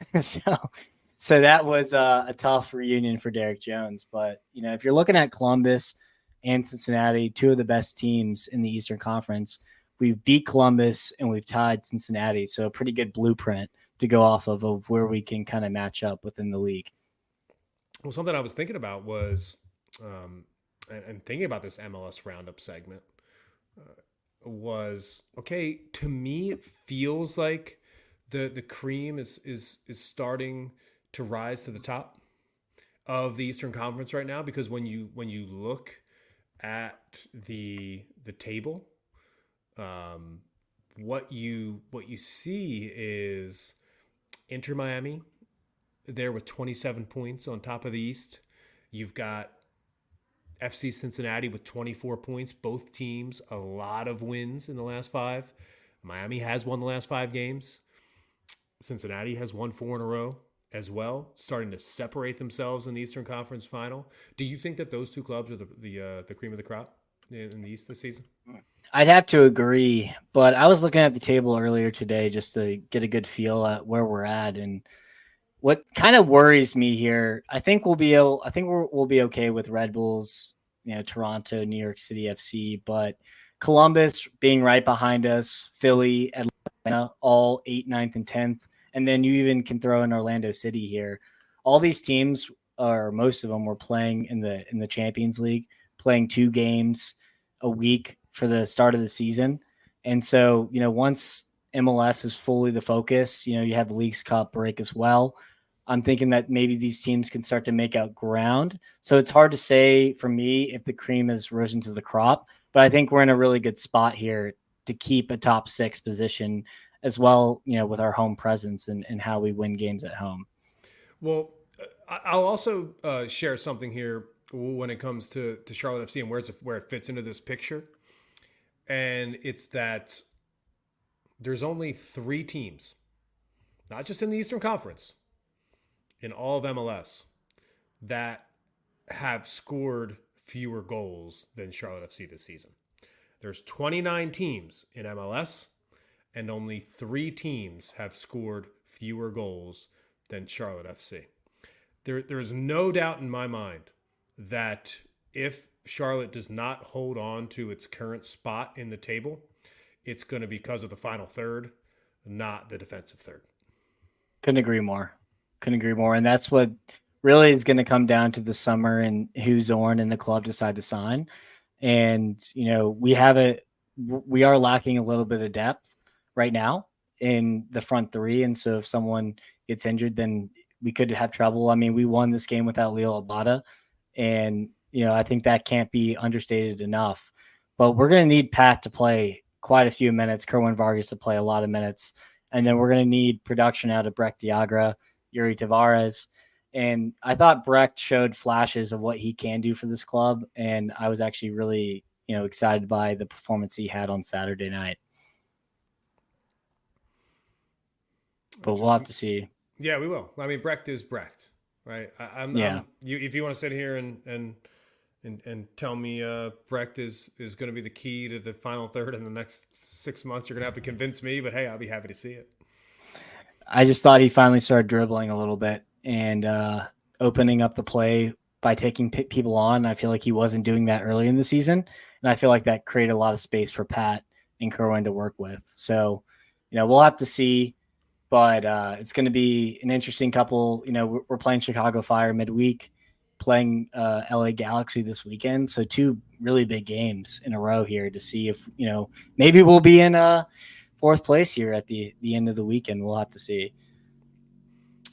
So that was a tough reunion for Derek Jones. But, if you're looking at Columbus and Cincinnati, two of the best teams in the Eastern Conference, we've beat Columbus and we've tied Cincinnati. So a pretty good blueprint to go off of where we can kind of match up within the league. Well, something I was thinking about was, and thinking about this MLS roundup segment was, okay, to me, it feels like the cream is starting to rise to the top of the Eastern Conference right now, because when you look at the table, what you see is Inter Miami there with 27 points on top of the East. You've got FC Cincinnati with 24 points. Both teams, a lot of wins in the last 5. Miami has won the last 5 games. Cincinnati has won 4 in a row as well, starting to separate themselves in the Eastern Conference final. Do you think that those two clubs are the cream of the crop in the East this season? I'd have to agree, but I was looking at the table earlier today just to get a good feel at where we're at, and what kind of worries me here. I think we'll be okay with Red Bulls, Toronto, New York City FC, but Columbus being right behind us, Philly, Atlanta, all 8th, 9th, and 10th. And then you even can throw in Orlando City here. All these teams, or most of them, were playing in the Champions League, playing 2 games a week for the start of the season. And so, once MLS is fully the focus, you have the Leagues Cup break as well. I'm thinking that maybe these teams can start to make out ground. So it's hard to say for me if the cream has risen to the crop, but I think we're in a really good spot here to keep a top 6 position as well, with our home presence and how we win games at home. Well, I'll also share something here when it comes to Charlotte FC and where it fits into this picture. And it's that there's only 3 teams, not just in the Eastern Conference, in all of MLS, that have scored fewer goals than Charlotte FC this season. There's 29 teams in MLS, and only 3 teams have scored fewer goals than Charlotte FC. There's no doubt in my mind that if Charlotte does not hold on to its current spot in the table, it's going to be because of the final third, not the defensive third. Couldn't agree more. And that's what really is going to come down to the summer and who Zorn and the club decide to sign. And, we are lacking a little bit of depth right now in the front three. And so if someone gets injured, then we could have trouble. I mean, we won this game without Leo Abada. And, I think that can't be understated enough. But we're going to need Pat to play quite a few minutes, Kerwin Vargas to play a lot of minutes. And then we're going to need production out of Breck Diagra, Yuri Tavares. And I thought Brecht showed flashes of what he can do for this club. And I was actually really, excited by the performance he had on Saturday night. But we'll have to see. Yeah, we will. I mean, Brecht is Brecht, right? If you want to sit here and tell me Brecht is going to be the key to the final third in the next 6 months, you're going to have to convince me. But hey, I'll be happy to see it. I just thought he finally started dribbling a little bit and opening up the play by taking people on. I feel like he wasn't doing that early in the season. And I feel like that created a lot of space for Pat and Kerwin to work with. So, we'll have to see. But it's going to be an interesting couple. We're playing Chicago Fire midweek, playing LA Galaxy this weekend. So 2 really big games in a row here to see if, maybe we'll be in 4th place here at the end of the weekend. We'll have to see.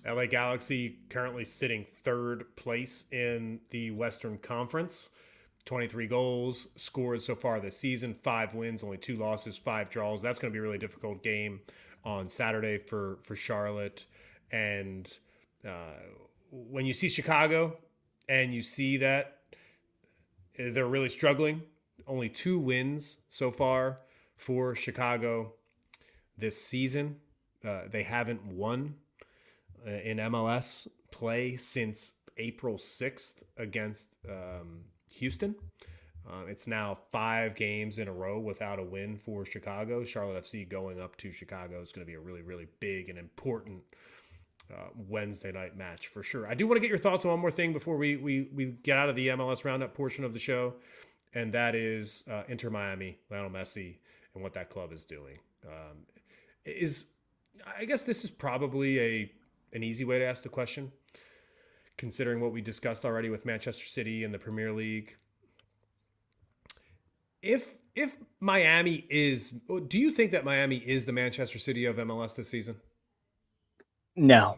LA Galaxy currently sitting 3rd place in the Western Conference. 23 goals scored so far this season, 5 wins, only 2 losses, 5 draws. That's going to be a really difficult game on Saturday for Charlotte. And when you see Chicago and you see that they're really struggling, only 2 wins so far for Chicago this season. They haven't won in MLS play since April 6th against Houston. It's now 5 games in a row without a win for Chicago. Charlotte FC going up to Chicago is going to be a really, really big and important Wednesday night match for sure. I do want to get your thoughts on one more thing before we get out of the MLS roundup portion of the show, and that is Inter Miami, Lionel Messi, and what that club is doing. I guess this is probably an easy way to ask the question, considering what we discussed already with Manchester City and the Premier League. If Miami do you think that Miami is the Manchester City of MLS this season? No,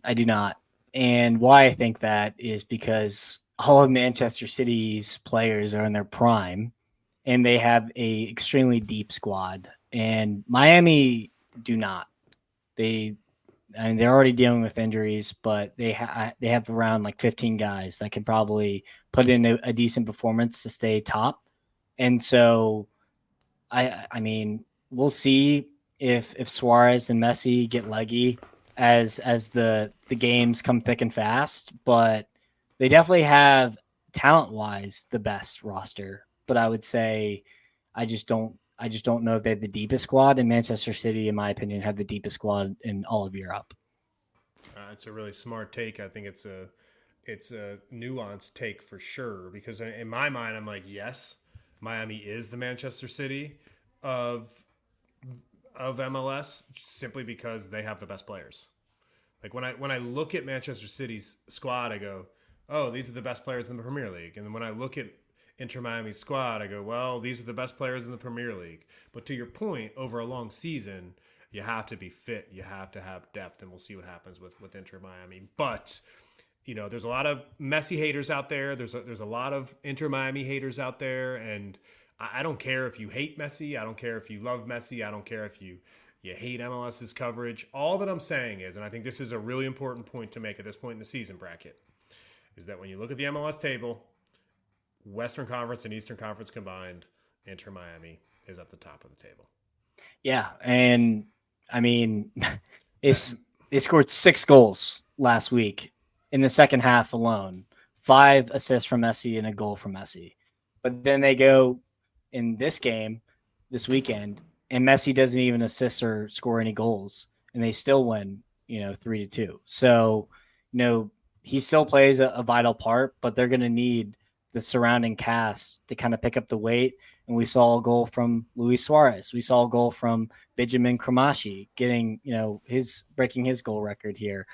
I do not. And why I think that is because all of Manchester City's players are in their prime and they have a extremely deep squad, and Miami do not. They're already dealing with injuries, but they have around like 15 guys that can probably put in a decent performance to stay top. And so, I mean, we'll see if Suarez and Messi get leggy as the games come thick and fast. But they definitely have talent-wise the best roster. But I would say I just don't know if they have the deepest squad. And Manchester City, in my opinion, have the deepest squad in all of Europe. It's a really smart take. I think it's a nuanced take for sure, because in my mind, I'm like, yes, Miami is the Manchester City of MLS, simply because they have the best players. Like when I look at Manchester City's squad, I go, oh, these are the best players in the Premier League. And then when I look at Inter Miami's squad, I go, well, these are the best players in the Premier League. But to your point, over a long season, you have to be fit. You have to have depth, and we'll see what happens with Inter Miami. But there's a lot of Messi haters out there. There's a lot of Inter Miami haters out there, and I don't care if you hate Messi. I don't care if you love Messi. I don't care if you hate MLS's coverage. All that I'm saying is, and I think this is a really important point to make at this point in the season, Bracket, is that when you look at the MLS table, Western Conference and Eastern Conference combined, Inter Miami is at the top of the table. Yeah, and I mean, they scored 6 goals last week in the second half alone. 5 assists from Messi and a goal from Messi. But then they go in this game this weekend, and Messi doesn't even assist or score any goals, and they still win, 3-2. So, he still plays a vital part, but they're going to need the surrounding cast to kind of pick up the weight. And we saw a goal from Luis Suarez. We saw a goal from Benjamin Kramashi getting, breaking his goal record here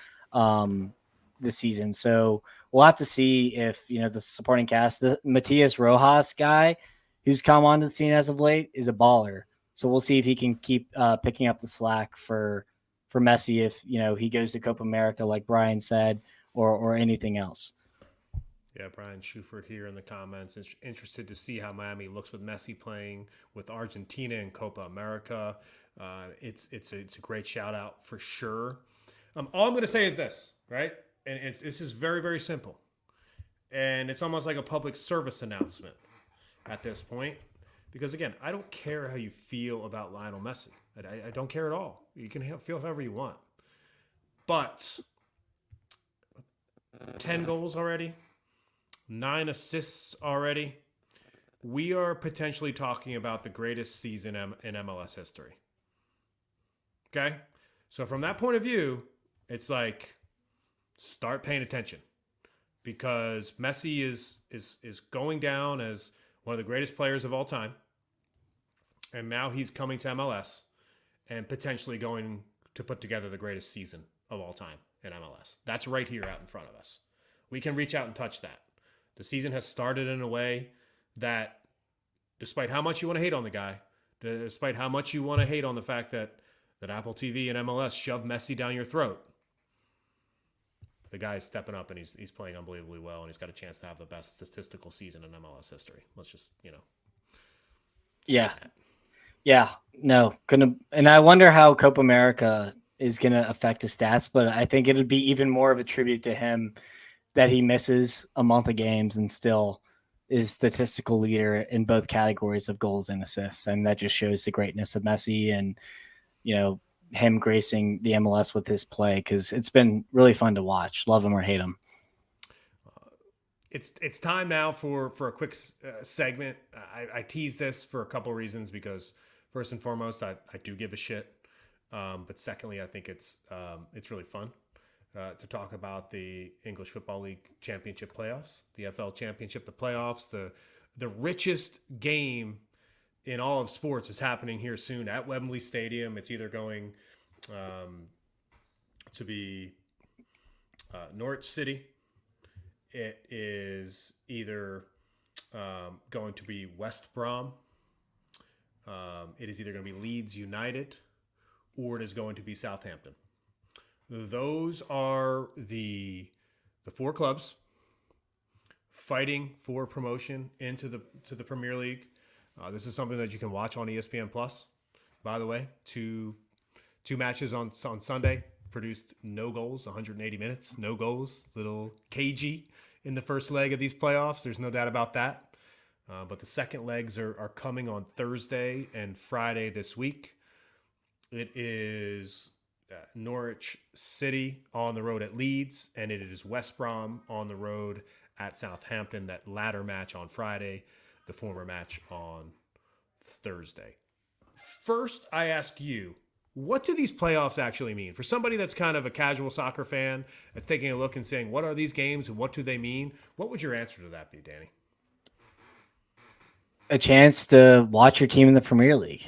this season. So we'll have to see if, the supporting cast, the Matias Rojas guy who's come onto the scene as of late is a baller. So we'll see if he can keep picking up the slack for Messi if, he goes to Copa America, like Brian said, or anything else. Yeah, Brian Schufert here in the comments is interested to see how Miami looks with Messi playing with Argentina in Copa America. It's a great shout out for sure. All I'm going to say is this, right? And this is very, very simple. And it's almost like a public service announcement at this point. Because, again, I don't care how you feel about Lionel Messi. I don't care at all. You can feel however you want. But 10 goals already, 9 assists already. We are potentially talking about the greatest season in MLS history. Okay? So from that point of view, it's like, start paying attention. Because Messi is going down as one of the greatest players of all time. And now he's coming to MLS and potentially going to put together the greatest season of all time in MLS. That's right here out in front of us. We can reach out and touch that. The season has started in a way that, despite how much you want to hate on the guy, despite how much you want to hate on the fact that Apple TV and MLS shove Messi down your throat, the guy's stepping up and he's playing unbelievably well, and he's got a chance to have the best statistical season in MLS history. Let's just, Yeah. Yeah, no, and I wonder how Copa America is gonna affect his stats, but I think it'd be even more of a tribute to him that he misses a month of games and still is statistical leader in both categories of goals and assists, and that just shows the greatness of Messi and him gracing the MLS with his play, because it's been really fun to watch. Love him or hate him. It's time now for a quick segment. I tease this for a couple reasons, because first and foremost, I do give a shit. But secondly, I think it's really fun to talk about the English Football League Championship playoffs, the EFL Championship, the playoffs. The richest game in all of sports is happening here soon at Wembley Stadium. It's either going to be Norwich City. It is either going to be West Brom. It is either going to be Leeds United, or it is going to be Southampton. Those are the 4 clubs fighting for promotion into the Premier League. This is something that you can watch on ESPN Plus. By the way, two matches on Sunday produced no goals, 180 minutes, no goals. Little cagey in the first leg of these playoffs. There's no doubt about that. But the second legs are coming on Thursday and Friday this week. It is Norwich City on the road at Leeds, and it is West Brom on the road at Southampton. That latter match on Friday, the former match on Thursday. First, I ask you, what do these playoffs actually mean? For somebody that's kind of a casual soccer fan that's taking a look and saying, what are these games and what do they mean? What would your answer to that be, Danny? A chance to watch your team in the Premier League.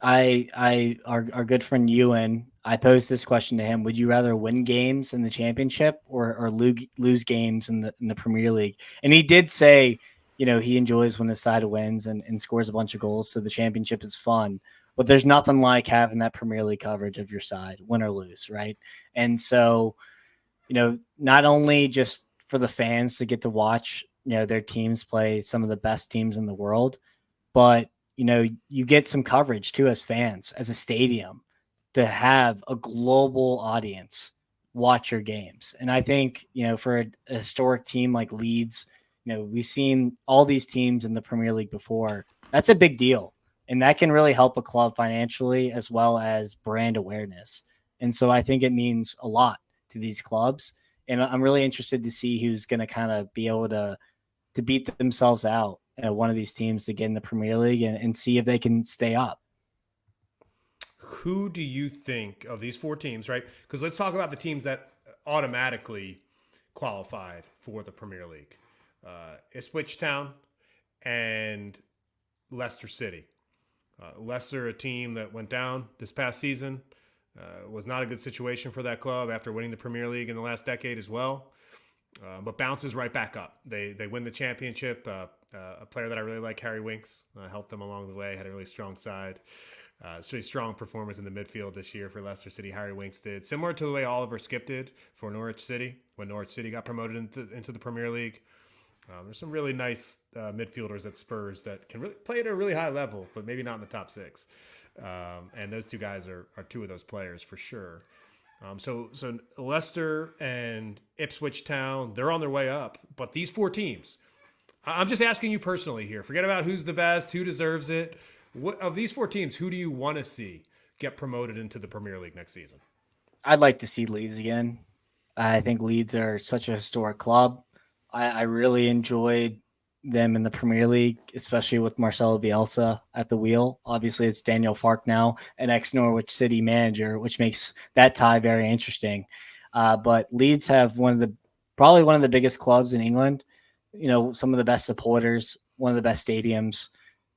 Our good friend Ewan, I posed this question to him: would you rather win games in the championship or lose games in the Premier League? And he did say, he enjoys when his side wins and scores a bunch of goals. So the championship is fun, but there's nothing like having that Premier League coverage of your side, win or lose, right? And so, not only just for the fans to get to watch, their teams play some of the best teams in the world, but you get some coverage too as fans, as a stadium, to have a global audience watch your games. And I think, for a historic team like Leeds, we've seen all these teams in the Premier League before. That's a big deal. And that can really help a club financially as well as brand awareness. And so I think it means a lot to these clubs. And I'm really interested to see who's going to kind of be able to beat themselves out at one of these teams to get in the Premier League and see if they can stay up. Who do you think of these 4 teams, right? Because let's talk about the teams that automatically qualified for the Premier League. Ipswich Town and Leicester City. Leicester, a team that went down this past season, was not a good situation for that club after winning the Premier League in the last decade as well, but bounces right back up. They win the championship. A player that I really like, Harry Winks, helped them along the way, had a really strong side. It's really strong performance in the midfield this year for Leicester City. Harry Winks did. Similar to the way Oliver Skip did for Norwich City when Norwich City got promoted into the Premier League. There's some really nice midfielders at Spurs that can really play at a really high level, but maybe not in the top 6. And those 2 guys are 2 of those players for sure. So Leicester and Ipswich Town, they're on their way up. But these 4 teams, I'm just asking you personally here. Forget about who's the best, who deserves it. What of these 4 teams, who do you want to see get promoted into the Premier League next season? I'd like to see Leeds again. I think Leeds are such a historic club. I really enjoyed them in the Premier League, especially with Marcelo Bielsa at the wheel. Obviously, it's Daniel Farke now, an ex-Norwich City manager, which makes that tie very interesting. But Leeds have probably one of the biggest clubs in England. You know, some of the best supporters, one of the best stadiums.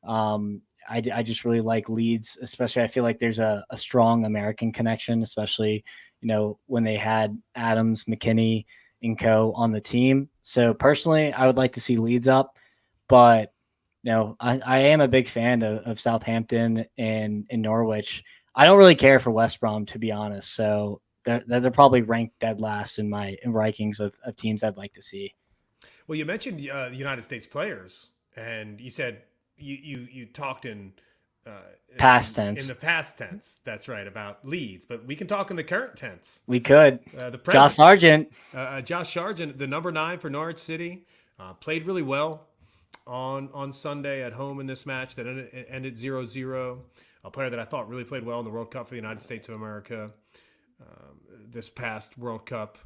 I just really like Leeds, especially I feel like there's a strong American connection, especially, you know, when they had Adams, McKinney, and co on the team. So personally, I would like to see Leeds up, but you know, I am a big fan of Southampton and Norwich. I don't really care for West Brom, to be honest. So they're probably ranked dead last in my rankings of teams I'd like to see. Well, you mentioned the United States players, and you said you talked in past tense. In the past tense, that's right, about Leeds, but we can talk in the current tense. We could. The Josh Sargent. Josh Sargent, the number 9 for Norwich City, played really well on Sunday at home in this match that ended 0-0. A player that I thought really played well in the World Cup for the United States of America this past World Cup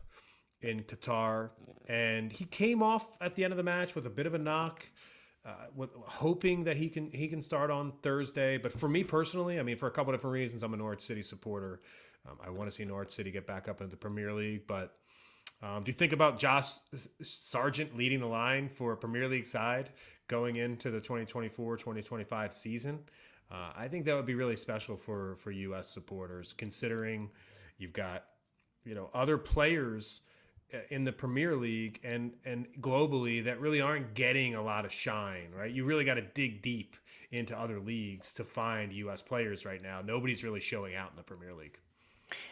in Qatar. And he came off at the end of the match with a bit of a knock. Hoping that he can start on Thursday. But for me personally, I mean, for a couple different reasons, I'm a Norwich City supporter. I want to see Norwich City get back up into the Premier League. But do you think about Josh Sargent leading the line for a Premier League side going into the 2024-2025 season? I think that would be really special for U.S. supporters, considering you've got, you know, other players in the Premier League and globally that really aren't getting a lot of shine, right? You really got to dig deep into other leagues to find U.S. players right now. Nobody's really showing out in the Premier League.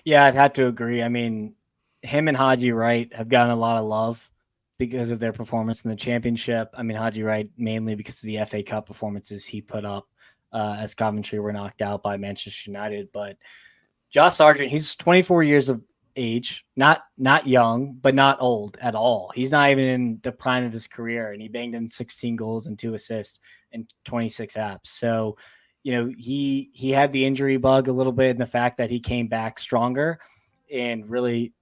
Yeah, I'd have to agree. I mean, him and Haji Wright have gotten a lot of love because of their performance in the championship. I mean, Haji Wright mainly because of the FA Cup performances he put up as Coventry were knocked out by Manchester United. But Josh Sargent, he's 24 years of age, not young, but not old at all. He's not even in the prime of his career, and he banged in 16 goals and 2 assists and 26 apps. So, you know, he had the injury bug a little bit in the fact that he came back stronger and really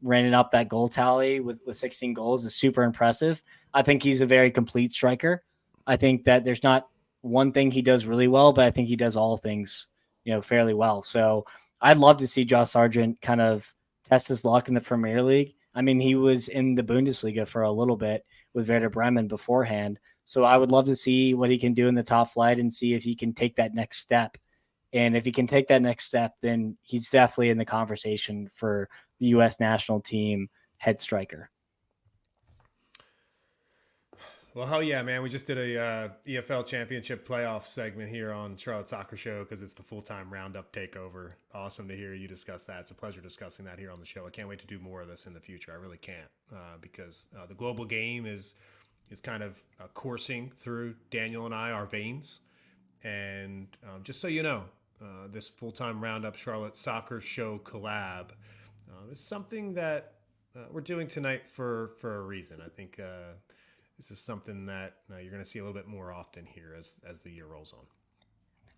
ran up that goal tally with 16 goals is super impressive. I think he's a very complete striker. I think that there's not one thing he does really well, but I think he does all things, you know, fairly well. So I'd love to see Josh Sargent kind of test his luck in the Premier League. I mean, he was in the Bundesliga for a little bit with Werder Bremen beforehand. So I would love to see what he can do in the top flight and see if he can take that next step. And if he can take that next step, then he's definitely in the conversation for the U.S. national team head striker. Well, hell yeah, man. We just did a EFL championship playoff segment here on Charlotte Soccer Show because it's the full-time roundup takeover. Awesome to hear you discuss that. It's a pleasure discussing that here on the show. I can't wait to do more of this in the future. I really can't because the global game is kind of coursing through Daniel and I, our veins. And just so you know, this full-time roundup Charlotte Soccer Show collab is something that we're doing tonight for a reason. I think this is something that you're going to see a little bit more often here as the year rolls on.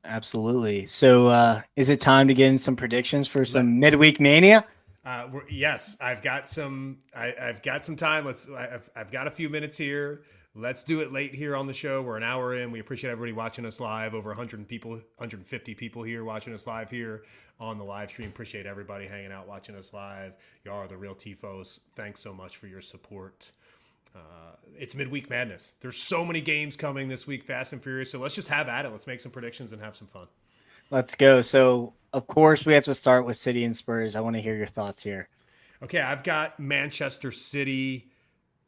Absolutely. So is it time to get in some predictions for some midweek mania? Yes, I've got some. I've got some time. I've got a few minutes here. Let's do it late here on the show. We're an hour in. We appreciate everybody watching us live. Over 100 people, 150 people here watching us live here on the live stream. Appreciate everybody hanging out watching us live. Y'all are the real Tifos. Thanks so much for your support. It's midweek madness. There's so many games coming this week, fast and furious. So let's just have at it. Let's make some predictions and have some fun. Let's go. So, of course, we have to start with City and Spurs. I want to hear your thoughts here. Okay, I've got Manchester City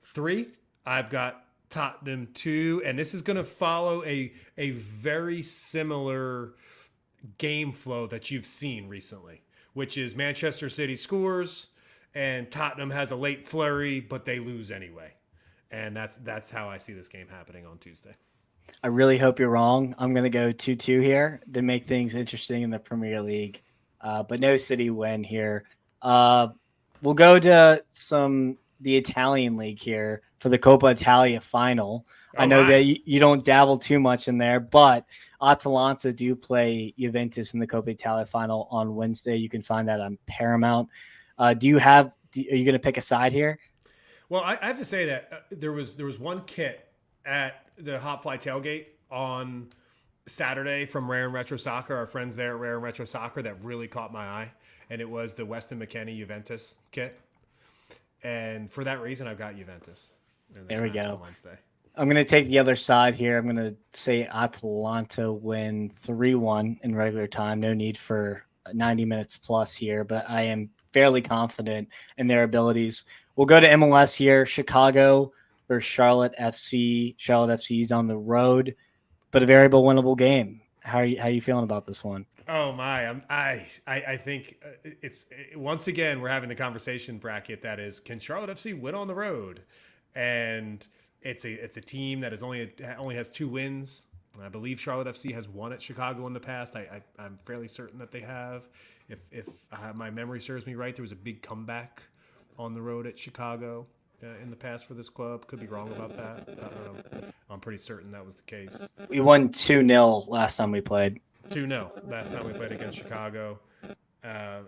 3. I've got Tottenham 2. And this is going to follow a very similar game flow that you've seen recently, which is Manchester City scores and Tottenham has a late flurry, but they lose anyway. And that's how I see this game happening on Tuesday. I really hope you're wrong. I'm going to go 2-2 here to make things interesting in the Premier League, but no City win here. We'll go to the Italian league here for the Coppa Italia final. I know that you don't dabble too much in there, but Atalanta do play Juventus in the Coppa Italia final on Wednesday. You can find that on Paramount. Are you going to pick a side here? Well, I have to say that there was one kit at the Hot Fly tailgate on Saturday from Rare and Retro Soccer, our friends there at Rare and Retro Soccer, that really caught my eye. And it was the Weston McKennie Juventus kit. And for that reason, I've got Juventus. There we go. On Wednesday. I'm going to take the other side here. I'm going to say Atalanta win 3-1 in regular time. No need for 90 minutes plus here, but I am fairly confident in their abilities. We'll go to MLS here. Chicago versus Charlotte FC. Charlotte FC is on the road, but a variable winnable game. How are you feeling about this one? Oh my! I think it's once again we're having the conversation bracket that is, can Charlotte FC win on the road? And it's a team that is only has 2 wins. I believe Charlotte FC has won at Chicago in the past. I'm fairly certain that they have. If my memory serves me right, there was a big comeback on the road at Chicago in the past for this club. Could be wrong about that. I'm pretty certain that was the case. We won 2-0 last time we played. 2-0 last time we played against Chicago. I'll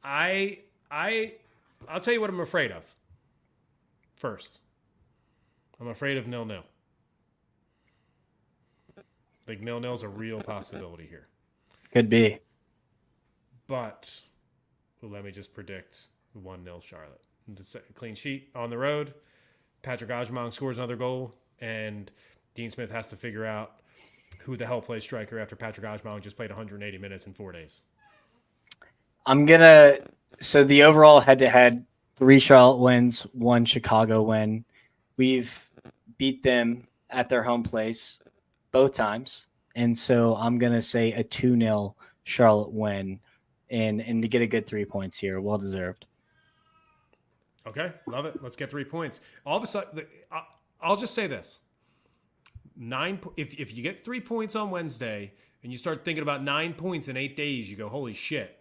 tell you what I'm afraid of. First, I'm afraid of 0-0. I think 0-0 is a real possibility here. Could be. But let me just predict 1-0 Charlotte. Clean sheet on the road. Patrick Ajmong scores another goal, and Dean Smith has to figure out who the hell plays striker after Patrick Ajmong just played 180 minutes in 4 days. So the overall head-to-head, 3 Charlotte wins, 1 Chicago win. We've beat them at their home place both times, and so I'm going to say a 2-0 Charlotte win and to get a good 3 points here. Well-deserved. Okay, love it. Let's get 3 points. All of a sudden, I'll just say this. If you get 3 points on Wednesday and you start thinking about 9 points in 8 days, you go, holy shit.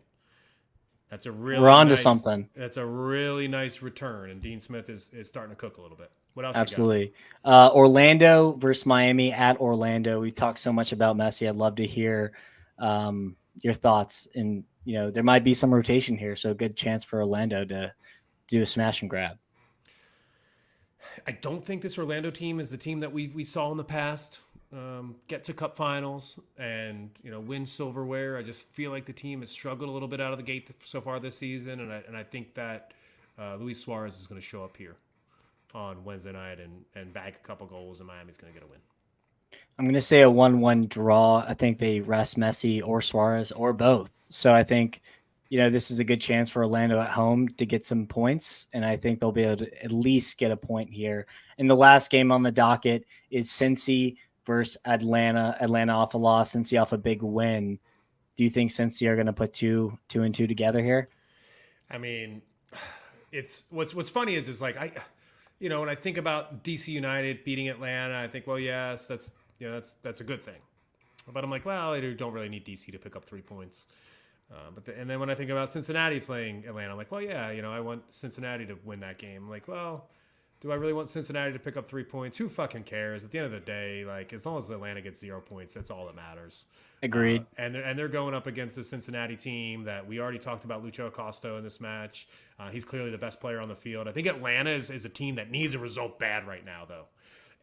We're on to something. That's a really nice return, and Dean Smith is starting to cook a little bit. What else? Absolutely. Orlando versus Miami at Orlando. We talked so much about Messi. I'd love to hear your thoughts. And there might be some rotation here, so a good chance for Orlando to do a smash and grab. I don't think this Orlando team is the team that we saw in the past. Get to cup finals and win silverware. I just feel like the team has struggled a little bit out of the gate so far this season, and I think that Luis Suarez is going to show up here on Wednesday night and bag a couple goals, and Miami's going to get a win. I'm going to say a 1-1 draw. I think they rest Messi or Suarez or both. So I think this is a good chance for Orlando at home to get some points, and I think they'll be able to at least get a point here. And the last game on the docket is Cincy versus Atlanta. Atlanta off a loss, Cincy off a big win. Do you think Cincy are going to put two and two together here? I mean, it's what's funny is like when I think about DC United beating Atlanta, I think, well, yes, that's a good thing. But I'm like, well, they don't really need DC to pick up 3 points. And then when I think about Cincinnati playing Atlanta, I'm like, well, yeah, I want Cincinnati to win that game. I'm like, well, Do I really want Cincinnati to pick up 3 points? Who fucking cares? At the end of the day, like as long as Atlanta gets 0 points, that's all that matters. Agreed. And they're going up against the Cincinnati team that we already talked about, Lucho Acosta, in this match. He's clearly the best player on the field. I think Atlanta is a team that needs a result bad right now, though.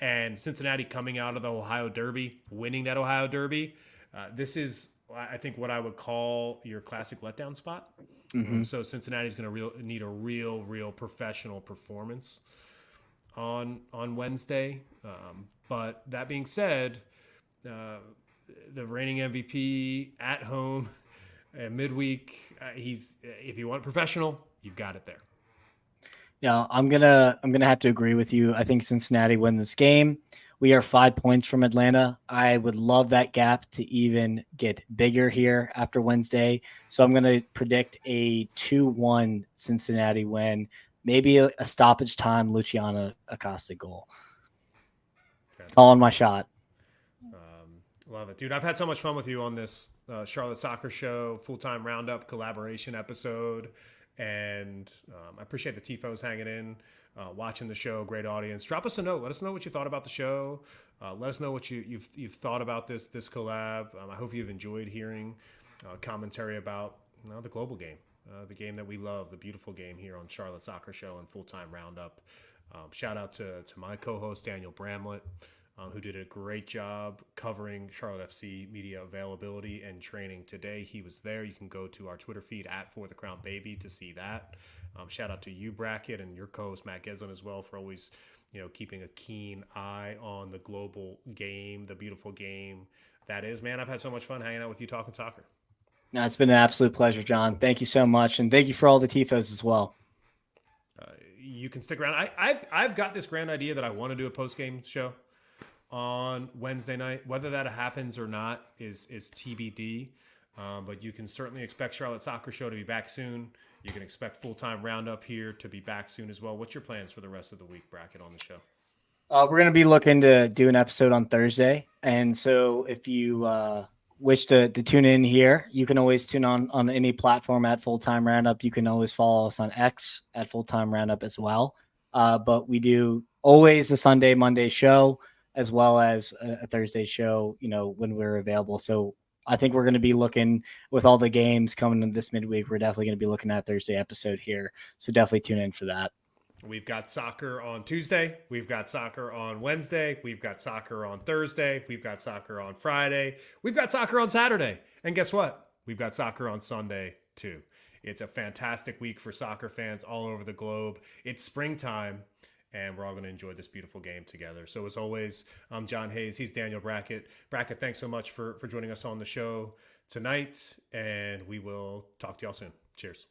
And Cincinnati coming out of the Ohio Derby, winning that Ohio Derby, this is, I think, what I would call your classic letdown spot. So Cincinnati's going to need a real professional performance on Wednesday. But that being said, the reigning MVP at home midweek, if you want professional, you've got it there. Yeah, I'm gonna have to agree with you. I think Cincinnati win this game. We are 5 points from Atlanta. I would love that gap to even get bigger here after Wednesday. So I'm gonna predict a 2-1 Cincinnati win. Maybe a stoppage time Luciano Acosta goal. Calling my shot. Love it, dude. I've had so much fun with you on this Charlotte Soccer Show full-time roundup collaboration episode. And I appreciate the TIFOs hanging in, watching the show. Great audience. Drop us a note. Let us know what you thought about the show. Let us know what you've thought about this collab. I hope you've enjoyed hearing commentary about the global game, the game that we love, the beautiful game here on Charlotte Soccer Show and full-time roundup. Shout out to my co-host Daniel Bramlett, who did a great job covering Charlotte FC media availability and training today. He was there. You can go to our Twitter feed at For the Crown Baby to see that. Shout out to you, Brackett, and your co-host Matt Geslin as well for always, keeping a keen eye on the global game, the beautiful game that is. Man, I've had so much fun hanging out with you talking soccer. No, it's been an absolute pleasure, John. Thank you so much, and thank you for all the TIFOs as well. You can stick around. I've got this grand idea that I want to do a post-game show on Wednesday night. Whether that happens or not is TBD. But you can certainly expect Charlotte Soccer Show to be back soon. You can expect full-time roundup here to be back soon as well. What's your plans for the rest of the week, Brackett, on the show? We're going to be looking to do an episode on Thursday. And so if you wish to tune in here, you can always tune on any platform at Full-Time Roundup. You can always follow us on X at Full-Time Roundup as well. But we do always a Sunday, Monday show, as well as a Thursday show, when we're available. So I think we're going to be looking with all the games coming in this midweek. We're definitely going to be looking at Thursday episode here. So definitely tune in for that. We've got soccer on Tuesday. We've got soccer on Wednesday. We've got soccer on Thursday. We've got soccer on Friday. We've got soccer on Saturday. And guess what? We've got soccer on Sunday too. It's a fantastic week for soccer fans all over the globe. It's springtime, and we're all going to enjoy this beautiful game together. So as always, I'm John Hayes. He's Daniel Brackett. Brackett, thanks so much for joining us on the show tonight, and we will talk to y'all soon. Cheers.